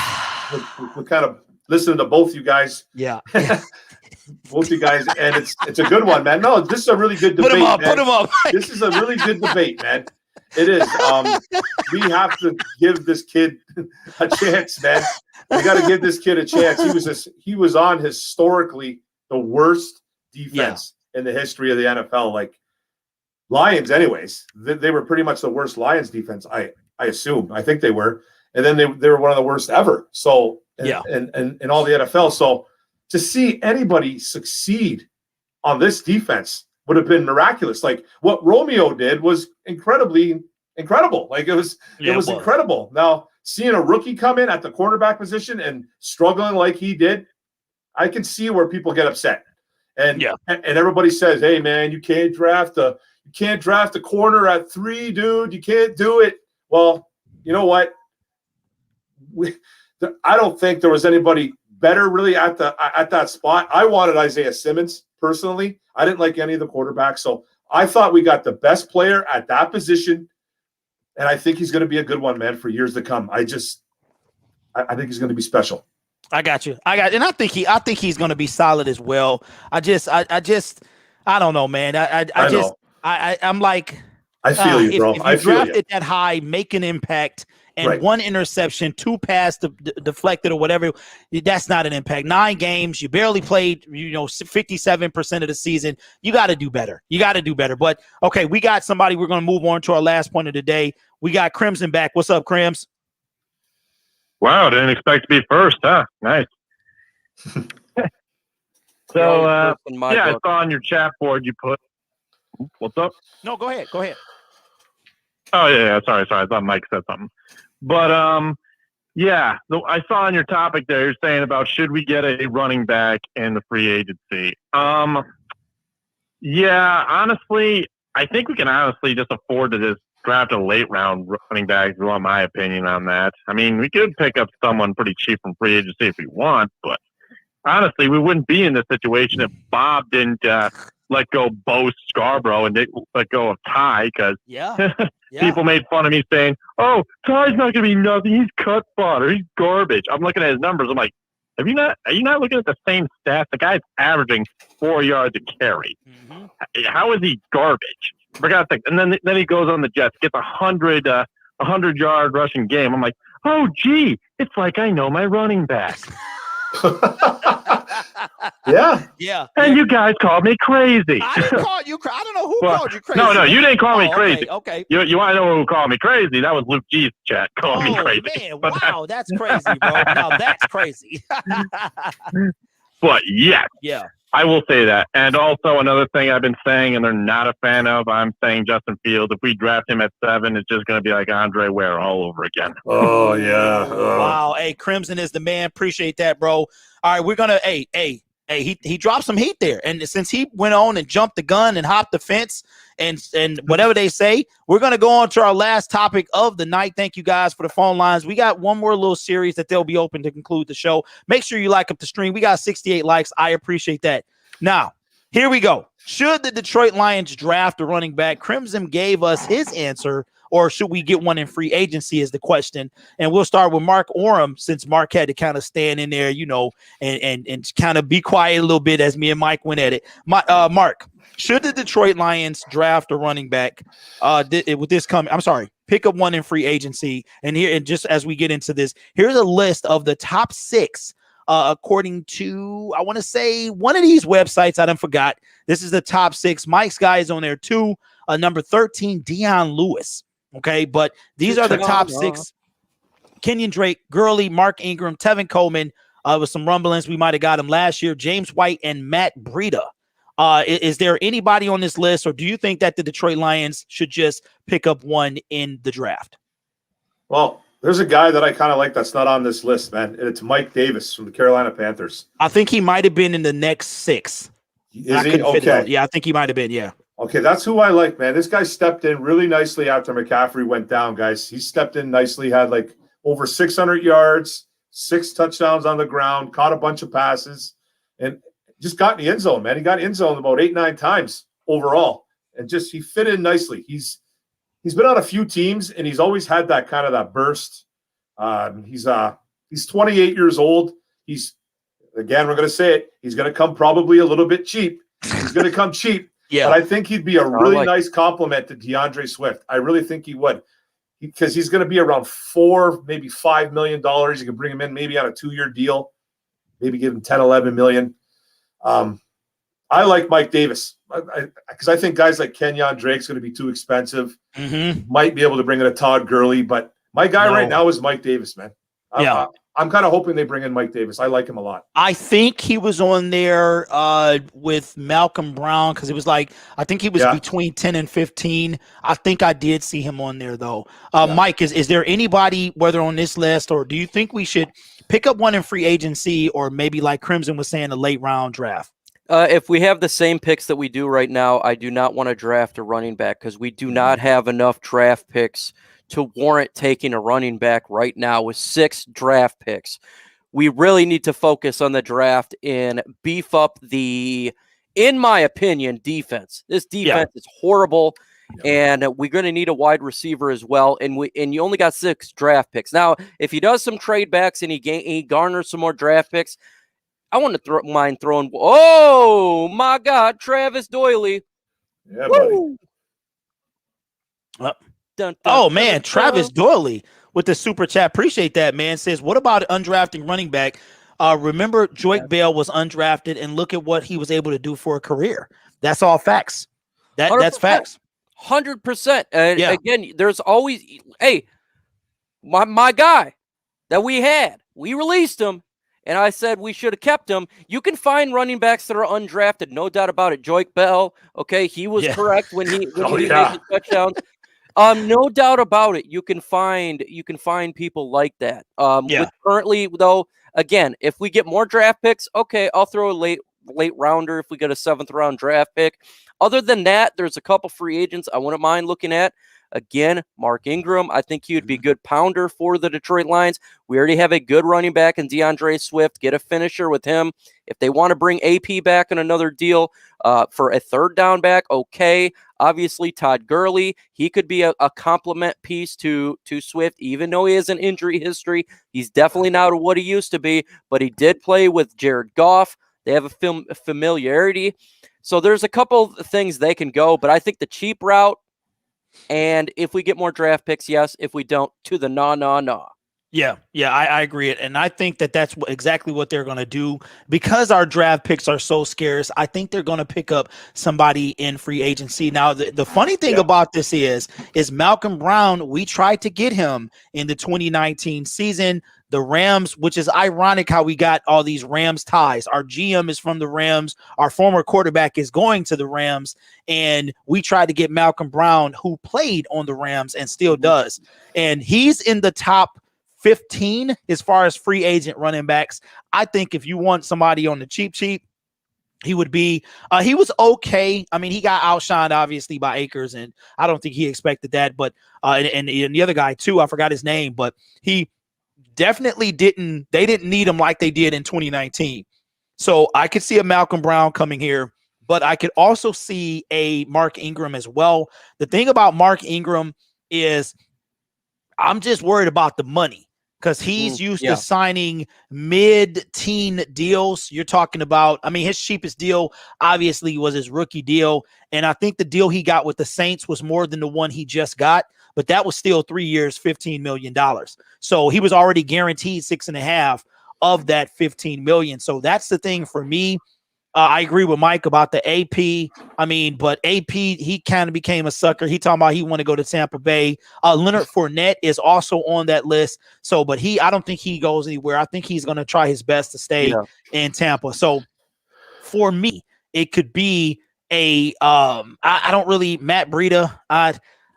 we're kind of listening to both you guys. Yeah. Both you guys, and it's a good one, man. No, this is a really good debate. Put him up. This is a really good debate, man. It is. We have to give this kid a chance, man. We got to give this kid a chance. He was on historically the worst defense in the history of the NFL. Like Lions, anyways, they were pretty much the worst Lions defense. I assume. I think they were, and then they were one of the worst ever. So in all the NFL. So to see anybody succeed on this defense would have been miraculous. Like what Romeo did was incredible. Like it was incredible. Now seeing a rookie come in at the cornerback position and struggling like he did, I can see where people get upset. And everybody says, "Hey man, you can't draft a corner at 3, dude. You can't do it." Well, you know what? I don't think there was anybody better really at that spot. I wanted Isaiah Simmons personally. I didn't like any of the quarterbacks, so I thought we got the best player at that position, and I think he's going to be a good one, man, for years to come. I think he's going to be special. I got you. And I think he's going to be solid as well. I don't know, man. I'm like, I feel you, bro. If you drafted that high, make an impact. And 1 interception, 2 pass deflected or whatever, that's not an impact. 9 games, you barely played, 57% of the season. You got to do better. But, okay, we got somebody. We're going to move on to our last point of the day. We got Crimson back. What's up, Crims? Wow, didn't expect to be first, huh? Nice. So, I saw on your chat board you put – what's up? No, go ahead. Oh, yeah, sorry. I thought Mike said something. But, I saw on your topic there, you're saying about should we get a running back in the free agency? Honestly, I think we can honestly just afford to just draft a late round running back, is my opinion on that. I mean, we could pick up someone pretty cheap from free agency if we want, but honestly, we wouldn't be in this situation if Bob didn't let go Bo Scarborough and didn't let go of Ty, because people made fun of me saying, "Oh, Ty's not going to be nothing. He's cut fodder. He's garbage." I'm looking at his numbers. I'm like, are you not looking at the same stats? The guy's averaging 4 yards a carry. Mm-hmm. How is he garbage? For God's sake. And then he goes on the Jets, gets a 100-yard rushing game. I'm like, oh, gee, it's like I know my running back. Yeah. And you guys called me crazy. I didn't call you crazy. I don't know who called you crazy. No, you didn't call me crazy. Okay. You want to know who called me crazy? That was Luke G's chat calling me crazy. Man, wow, that's crazy, bro. Now that's crazy. But yeah, I will say that. And also another thing I've been saying, and they're not a fan of, I'm saying Justin Fields. If we draft him at 7, it's just going to be like Andre Ware all over again. Oh, yeah. Wow. Hey, Crimson is the man. Appreciate that, bro. All right, we're going to he dropped some heat there. And since he went on and jumped the gun and hopped the fence and whatever they say, we're going to go on to our last topic of the night. Thank you guys for the phone lines. We got one more little series that they'll be open to conclude the show. Make sure you like up the stream. We got 68 likes. I appreciate that. Now, here we go. Should the Detroit Lions draft a running back? Crimson gave us his answer, or should we get one in free agency is the question. And we'll start with Mark Orum, since Mark had to kind of stand in there, and kind of be quiet a little bit as me and Mike went at it. Mark, should the Detroit Lions draft a running back with this coming? I'm sorry, pick up one in free agency. And here, and just as we get into this, here's a list of the top 6. According to, I want to say, one of these websites, I done forgot. This is the top 6. Mike's guy is on there too. Number 13, Dion Lewis. Okay, but these are the top 6. Kenyon Drake, Gurley, Mark Ingram, Tevin Coleman. With some rumblings, we might have got him last year. James White and Matt Breida. Is there anybody on this list, or do you think that the Detroit Lions should just pick up one in the draft? Well, there's a guy that I kind of like that's not on this list, man. And it's Mike Davis from the Carolina Panthers. I think he might have been in the next 6. Is he? Okay. Yeah, I think he might have been, yeah. Okay, that's who I like, man. This guy stepped in really nicely after McCaffrey went down, guys. He stepped in nicely, had like over 600 yards, 6 touchdowns on the ground, caught a bunch of passes, and just got in the end zone, man. He got in zone about 8-9 times overall, and just he fit in nicely. He's been on a few teams, and he's always had that kind of that burst. He's He's 28 years old. He's, again, we're going to say it. He's going to come probably a little bit cheap. He's going to come cheap. Yeah. But I think he'd be a really nice compliment to DeAndre Swift. I really think he would, because he's going to be around $4, maybe $5 million. You can bring him in maybe on a 2-year deal, maybe give him 10, 11 million. I like Mike Davis because I think guys like Kenyon Drake's going to be too expensive. Might be able to bring in a Todd Gurley, but my guy right now is Mike Davis, man. I'm kind of hoping they bring in Mike Davis. I like him a lot. I think he was on there with Malcolm Brown because it was like, I think he was between 10 and 15. I think I did see him on there, though. Mike, is there anybody, whether on this list, or do you think we should pick up one in free agency, or maybe like Crimson was saying, a late round draft? If we have the same picks that we do right now, I do not want to draft a running back because we do not have enough draft picks to warrant taking a running back right now with 6 draft picks. We really need to focus on the draft and beef up the, in my opinion, defense. This defense is horrible, and we're going to need a wide receiver as well. And you only got 6 draft picks. Now, if he does some trade backs and he garners some more draft picks, I want to mind throwing. Oh my God, Travis Doyley! Yeah, buddy. Dun, dun, Oh dun, man, dun, Travis dun. Doyley with the super chat. Appreciate that, man. Says, what about undrafted running back? Remember, Joique Bell was undrafted, and look at what he was able to do for a career. That's all facts. That's facts. 100%. Again, there's always my guy that we released him. And I said we should have kept him. You can find running backs that are undrafted, no doubt about it. Joique Bell, okay, he was correct when he made the touchdowns. No doubt about it. You can find people like that. With currently, though, again, if we get more draft picks, okay, I'll throw a late rounder if we get a 7th round draft pick. Other than that, there's a couple free agents I wouldn't mind looking at. Again, Mark Ingram, I think he would be a good pounder for the Detroit Lions. We already have a good running back in DeAndre Swift. Get a finisher with him. If they want to bring AP back in another deal for a 3rd down back, okay. Obviously, Todd Gurley, he could be a complement piece to Swift, even though he has an injury history. He's definitely not what he used to be, but he did play with Jared Goff. They have a familiarity. So there's a couple of things they can go, but I think the cheap route, and if we get more draft picks, yes. If we don't, to the nah. Yeah, I agree. And I think that's exactly what they're going to do because our draft picks are so scarce. I think they're going to pick up somebody in free agency. Now, the funny thing about this is Malcolm Brown, we tried to get him in the 2019 season. The Rams, which is ironic how we got all these Rams ties. Our GM is from the Rams. Our former quarterback is going to the Rams. And we tried to get Malcolm Brown, who played on the Rams and still does. And he's in the top 15 as far as free agent running backs. I think if you want somebody on the cheap, he would be, he was okay. I mean, he got outshined obviously by Akers, and I don't think he expected that. But, and the other guy too, I forgot his name, but he definitely didn't need him like they did in 2019. So I could see a Malcolm Brown coming here, but I could also see a Mark Ingram as well. The thing about Mark Ingram is I'm just worried about the money because he's used to signing mid-teen deals. You're talking about, I mean, his cheapest deal obviously was his rookie deal. And I think the deal he got with the Saints was more than the one he just got, but that was still 3 years, $15 million. So he was already guaranteed 6.5 of that 15 million. So that's the thing for me. I agree with Mike about the AP. I mean, but AP, he kind of became a sucker. He talking about he want to go to Tampa Bay. Leonard Fournette is also on that list. So, but I don't think he goes anywhere. I think he's going to try his best to stay in Tampa. So for me, it could be a, I don't really, Matt Breida.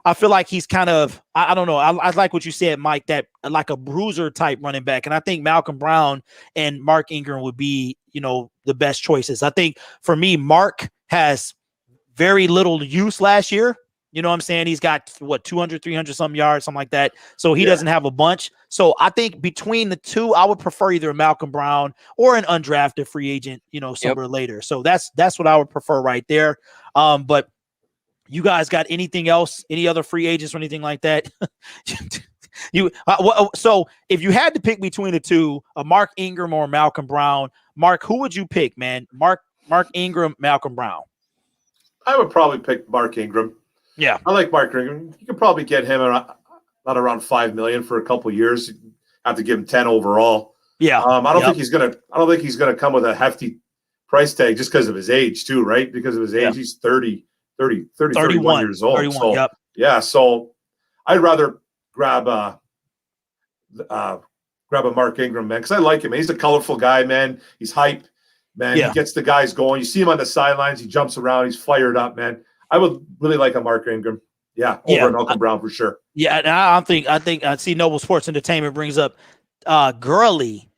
I feel like he's kind of, I don't know. I like what you said, Mike, that like a bruiser type running back. And I think Malcolm Brown and Mark Ingram would be, the best choices. I think for me, Mark has very little use last year. You know what I'm saying? He's got 200, 300 some yards, something like that. So he doesn't have a bunch. So I think between the two, I would prefer either Malcolm Brown or an undrafted free agent, somewhere later. So that's what I would prefer right there. But you guys got anything else, any other free agents or anything like that? So if you had to pick between the two, Mark Ingram or Malcolm Brown, Mark, who would you pick, man? Mark Ingram, Malcolm Brown. I would probably pick Mark Ingram. Yeah, I like Mark Ingram. You could probably get him around $5 million for a couple of years. You have to give him 10 overall. Yeah. I don't think he's gonna come with a hefty price tag just because of his age too, right? Because of his age, he's 31 years old. 31, so yeah, so I'd rather grab a Mark Ingram, man, because I like him. He's a colorful guy, man. He's hype, man. Yeah. He gets the guys going. You see him on the sidelines. He jumps around. He's fired up, man. I would really like a Mark Ingram. Yeah, over Malcolm Brown for sure. Yeah, and I think I see Noble Sports Entertainment brings up Gurley.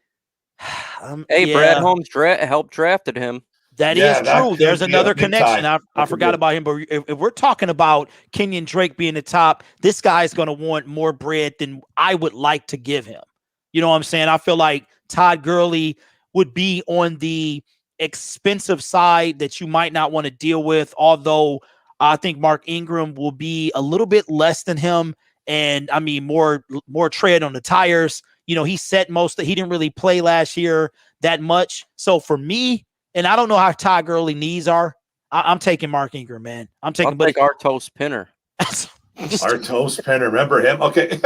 Brad Holmes helped drafted him. That is true. There's another connection. I forgot about him. But if we're talking about Kenyon Drake being the top, this guy's going to want more bread than I would like to give him. You know what I'm saying? I feel like Todd Gurley would be on the expensive side that you might not want to deal with, although I think Mark Ingram will be a little bit less than him. And I mean, more tread on the tires. You know, he didn't really play last year that much. So for me, and I don't know how Todd Gurley knees are, I'm taking Mark Ingram, man. I'll take Artos Pinner. Artos Pinner, remember him? Okay.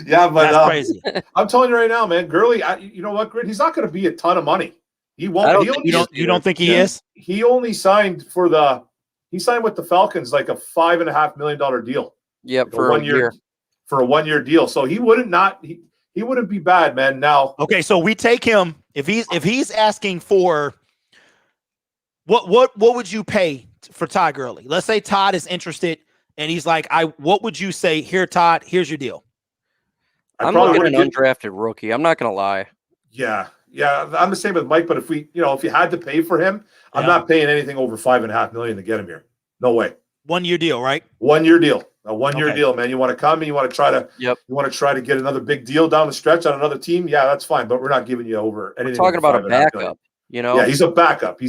Yeah, but that's crazy. I'm telling you right now, man, Gurley, you know what, Grid? He's not going to be a ton of money. He won't. You don't think he is? He only signed with the Falcons like a $5.5 million deal. Yep, like for a 1 year. For a 1 year deal. So he wouldn't be bad, man. Now, okay, so we take him if he's asking for what would you pay for Todd Gurley? Let's say Todd is interested and he's like, what would you say? Here, Todd, here's your deal. I'm looking at an undrafted rookie. I'm not gonna lie. Yeah. I'm the same with Mike, but if you had to pay for him, I'm not paying anything over $5.5 million to get him here. No way. 1 year deal, right? 1 year deal. A 1 year deal, man. You want to come and you want to try to get another big deal down the stretch on another team. Yeah, that's fine. But we're not giving you over anything. We're talking about a backup, you know? Yeah, he's a backup.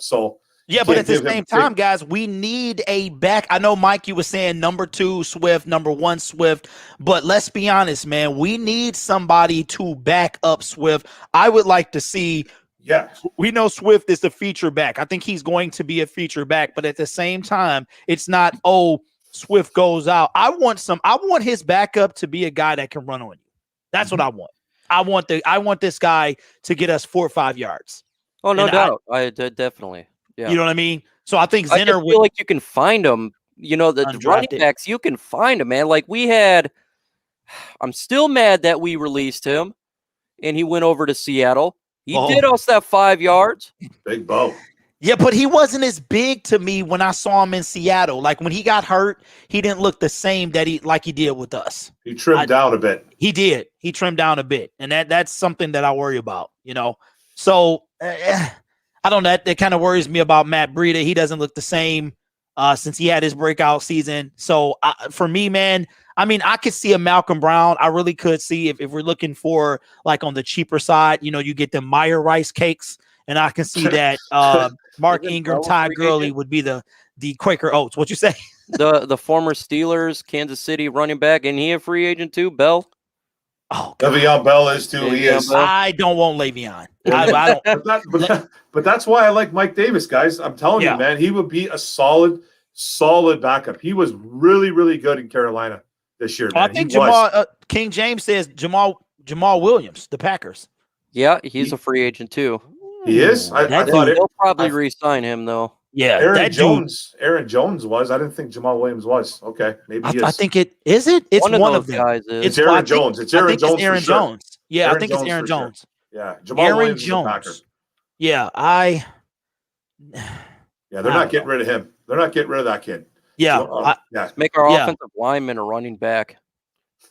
So yeah, but at the same time, guys, we need a back. I know, Mike, you were saying number 2 Swift, number 1 Swift, but let's be honest, man. We need somebody to back up Swift. I would like to see. Yeah, we know Swift is the feature back. I think he's going to be a feature back, but at the same time, it's not, Swift goes out. I want his backup to be a guy that can run on you. That's what I want. I want this guy to get us 4 or 5 yards. Oh, no doubt. I definitely. Yeah. You know what I mean? So I think Zinner feel like you can find them. You know, the running backs, you can find them, man. Like I'm still mad that we released him and he went over to Seattle. He did us that 5 yards. Big Bo. Yeah, but he wasn't as big to me when I saw him in Seattle. Like when he got hurt, he didn't look the same like he did with us. He trimmed down a bit. He did. He trimmed down a bit. And that's something that I worry about, you know. So I don't know. That kind of worries me about Matt Breida. He doesn't look the same since he had his breakout season. So for me, man, I mean, I could see a Malcolm Brown. I really could see if we're looking for like on the cheaper side, you know, you get the Meyer rice cakes. And I can see that Mark Ingram, Todd Gurley would be the Quaker Oats. What you say? The former Steelers, Kansas City running back, and he a free agent too, Bell? Oh, Le'Veon Bell is too. He is. I don't want Le'Veon. I don't. But that's why I like Mike Davis, guys. I'm telling you, man, he would be a solid backup. He was really, really good in Carolina this year. Man. I think King James says Jamal Williams, the Packers. Yeah, he's a free agent too. He is. I thought they'll probably re-sign him though. Yeah, Aaron Jones was. I didn't think Jamal Williams was. Okay, maybe he is. I think it is. It's one of them. Guys is. It's Aaron Jones. It's Aaron Jones. Aaron for sure. Jones. Yeah, Aaron I think it's Aaron Jones. Sure. Yeah, Jamal Aaron Williams Jones. Yeah, they're not getting rid of him. They're not getting rid of that kid. Yeah, so, make our offensive lineman a running back.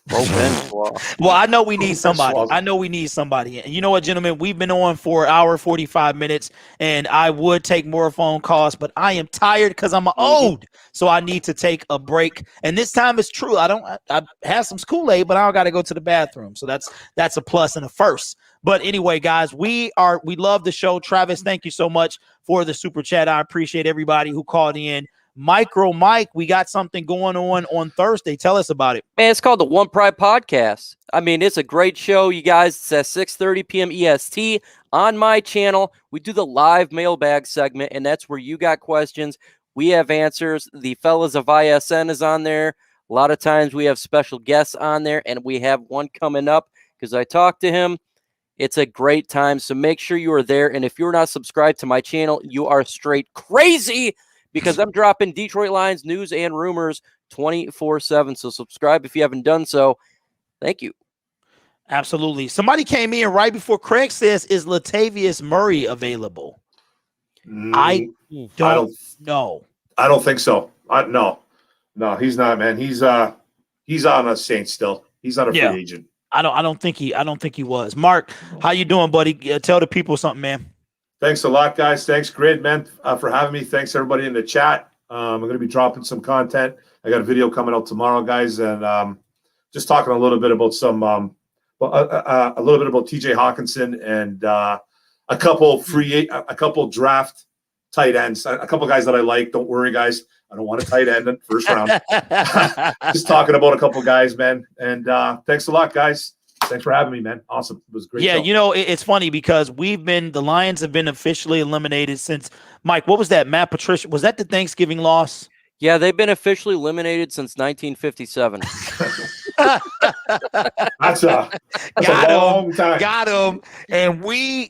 Well, I know we need somebody. And you know what, gentlemen? We've been on for an hour, 45 minutes, and I would take more phone calls, but I am tired because I'm old, so I need to take a break. And this time it's true. I have some Kool-Aid, but I don't got to go to the bathroom. So that's a plus and a first. But anyway, guys, we love the show. Travis, thank you so much for the super chat. I appreciate everybody who called in. MICROMIKE, we got something going on Thursday. Tell us about it. Man, it's called the One Pride Podcast. I mean, it's a great show, you guys. It's at 6:30 p.m. EST on my channel. We do the live mailbag segment, and that's where you got questions. We have answers. The fellas of ISN is on there. A lot of times we have special guests on there, and we have one coming up because I talked to him. It's a great time, so make sure you are there. And if you're not subscribed to my channel, you are straight crazy because I'm dropping Detroit Lions news and rumors 24/7. So subscribe if you haven't done so. Thank you. Absolutely. Somebody came in right before Craig says, is Latavius Murray available? I don't know. I don't think so. No, he's not, man. He's on a Saints still. He's not a free agent. I don't think he was. Mark, how you doing, buddy? Tell the people something, man. Thanks a lot, guys. Thanks, Grid, man, for having me. Thanks, everybody in the chat. I'm going to be dropping some content. I got a video coming out tomorrow, guys, and just talking a little bit about some, a little bit about TJ Hawkinson and a couple draft tight ends, a couple guys that I like. Don't worry, guys. I don't want a tight end in first round. Just talking about a couple guys, man. And thanks a lot, guys. Thanks for having me, man. Awesome. It was great. Yeah, show. you know, it's funny because the Lions have been officially eliminated since, Mike, what was that? Matt Patricia, was that the Thanksgiving loss? Yeah, they've been officially eliminated since 1957. That's a long time. Got him. And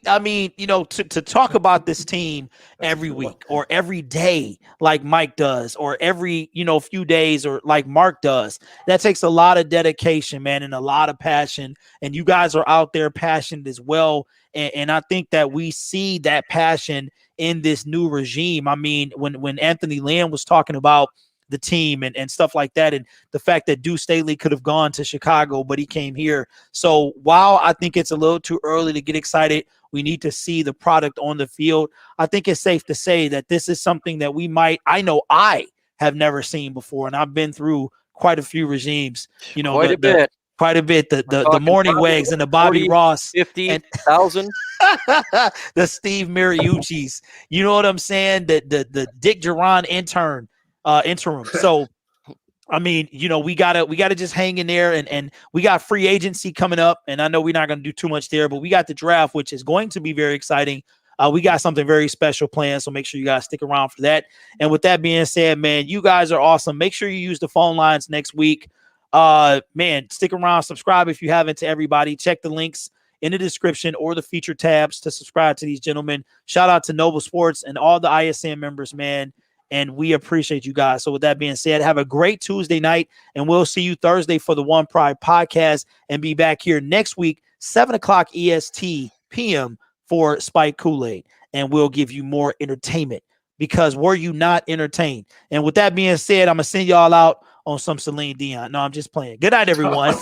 I mean, you know, to talk about this team every week or every day like Mike does, or every, few days or like Mark does, that takes a lot of dedication, man, and a lot of passion. And you guys are out there passionate as well. And I think that we see that passion in this new regime. I mean, when Anthony Lynn was talking about the team and stuff like that, and the fact that Deuce Staley could have gone to Chicago, but he came here. So while I think it's a little too early to get excited, we need to see the product on the field. I think it's safe to say that this is something that I have never seen before, and I've been through quite a few regimes. Quite a bit. The morning wags and the Bobby 40, Ross 50,000. The Steve Mariucci's, you know what I'm saying? The Dick Duran interim. So I mean, we gotta just hang in there, and we got free agency coming up, and I know we're not gonna do too much there, but we got the draft, which is going to be very exciting. We got something very special planned, so make sure you guys stick around for that. And with that being said, man, you guys are awesome. Make sure you use the phone lines next week. Man, stick around, subscribe if you haven't to everybody. Check the links in the description or the feature tabs to subscribe to these gentlemen. Shout out to Noble Sports and all the ISN members, man. And we appreciate you guys. So with that being said, have a great Tuesday night, and we'll see you Thursday for the One Pride podcast, and be back here next week, 7:00 EST PM for Spike Kool-Aid. And we'll give you more entertainment, because were you not entertained? And with that being said, I'm going to send y'all out on some Celine Dion. No, I'm just playing. Good night, everyone.